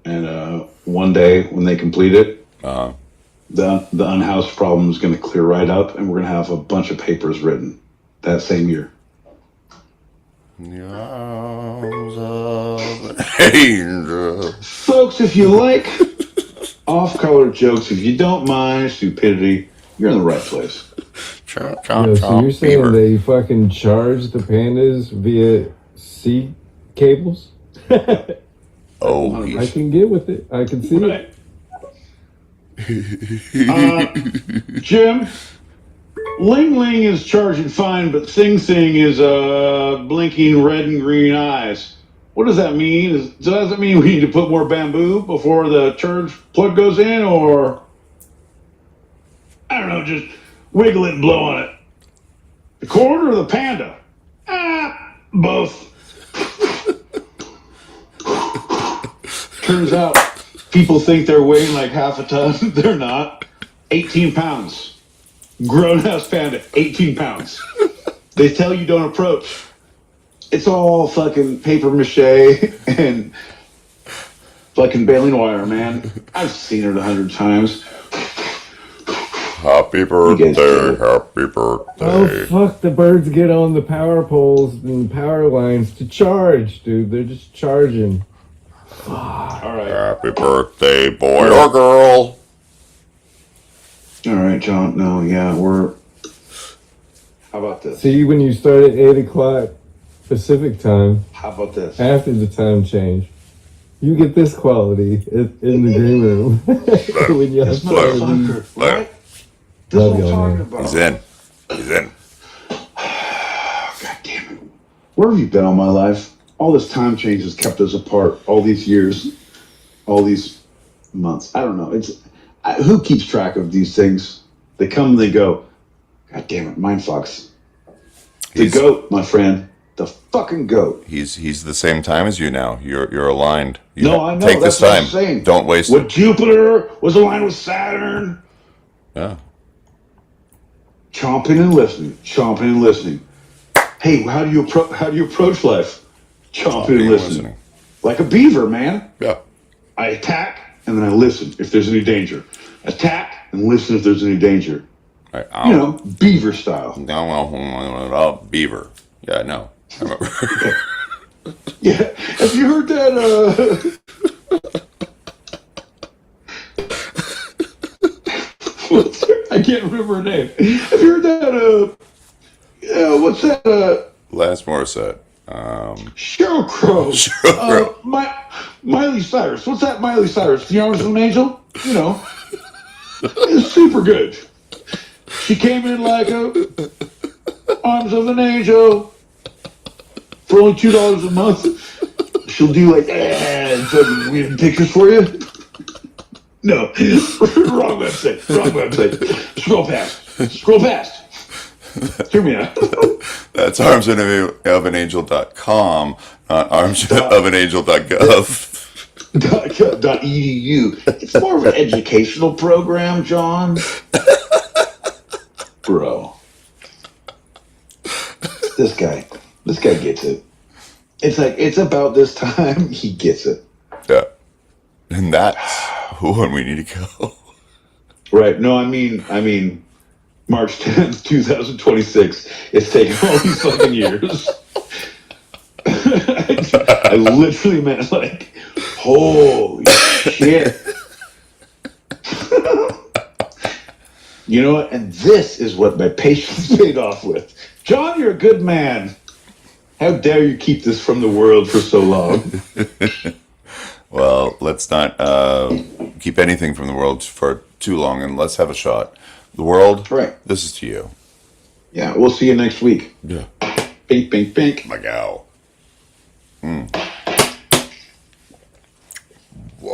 N: And one day when they complete it, the unhoused problem is going to clear right up, and we're going to have a bunch of papers written that same year.
B: In the arms of an angel.
N: Folks, if you like off-color jokes, if you don't mind stupidity, you're in the right place.
C: So you're saying they fucking charge the pandas via sea cables?
B: Oh,
C: I can get with it. I can see
N: it. Jim, Ling Ling is charging fine, but Sing Sing is blinking red and green eyes. What does that mean? Does that mean we need to put more bamboo before the charge plug goes in, or I don't know, just wiggle it and blow on it? The cord or the panda? Both. Turns out people think they're weighing like half a ton. They're not. 18 pounds. Grown-ass panda, 18 pounds. They tell you don't approach. It's all fucking paper mache and fucking baling wire, man. I've seen it 100 times.
B: Happy birthday, happy birthday.
C: Oh, fuck, the birds get on the power poles and power lines to charge, dude. They're just charging.
N: All right.
B: Happy birthday, boy or girl.
N: All right, John. No, yeah, we're... How about this?
C: See, when you start at 8 o'clock Pacific time,
N: how about this?
C: After the time change, you get this quality in the green room. When you have
N: motherfucker, right?
C: Love y'all, man.
B: He's in. He's in.
N: God damn it. Where have you been all my life? All this time change has kept us apart. All these years. All these months. I don't know. Who keeps track of these things? They come and they go. God damn it, mind fucks. The goat, my friend. The fucking goat.
B: He's the same time as you now. You're aligned.
N: I know.
B: Take
N: That's
B: this
N: what
B: time.
N: I'm saying.
B: Don't waste
N: What
B: it.
N: Jupiter was aligned with Saturn.
B: Yeah.
N: Chomping and listening. Chomping and listening. Hey, how do you approach life? Chomping and listening. Like a beaver, man.
B: Yeah.
N: I attack and then I listen if there's any danger. Attack and listen if there's any danger.
B: Right.
N: Beaver style.
B: No, beaver. Yeah, no. I remember.
N: Yeah. Have you heard that? I can't remember her name. Have you heard that? What's that?
B: Lance Morissette.
N: Sheryl Crow.
B: Sheryl Crow.
N: Miley Cyrus. What's that? Miley Cyrus. The Arms of an Angel. It's super good. She came in like Arms of an Angel for only $2 a month. She'll do like weird pictures for you. No, wrong website. Scroll past. Hear me out.
B: That's armsofanaangel.com, not armsofanaangel.gov.
N: .edu. It's more of an educational program, John. Bro. This guy gets it. It's like, it's about this time, he gets it.
B: Yeah. And that's when we need to go.
N: Right. No, I mean, March 10th, 2026. It's taken all these fucking years. I literally meant like, holy shit. You know what? And this is what my patience paid off with. John, you're a good man. How dare you keep this from the world for so long?
B: Well, let's not keep anything from the world for too long, and let's have a shot. The world,
N: right?
B: This is to you.
N: Yeah, we'll see you next week.
B: Yeah.
N: Bink, bink, bink.
B: My gal.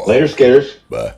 N: Later, skaters.
B: Bye.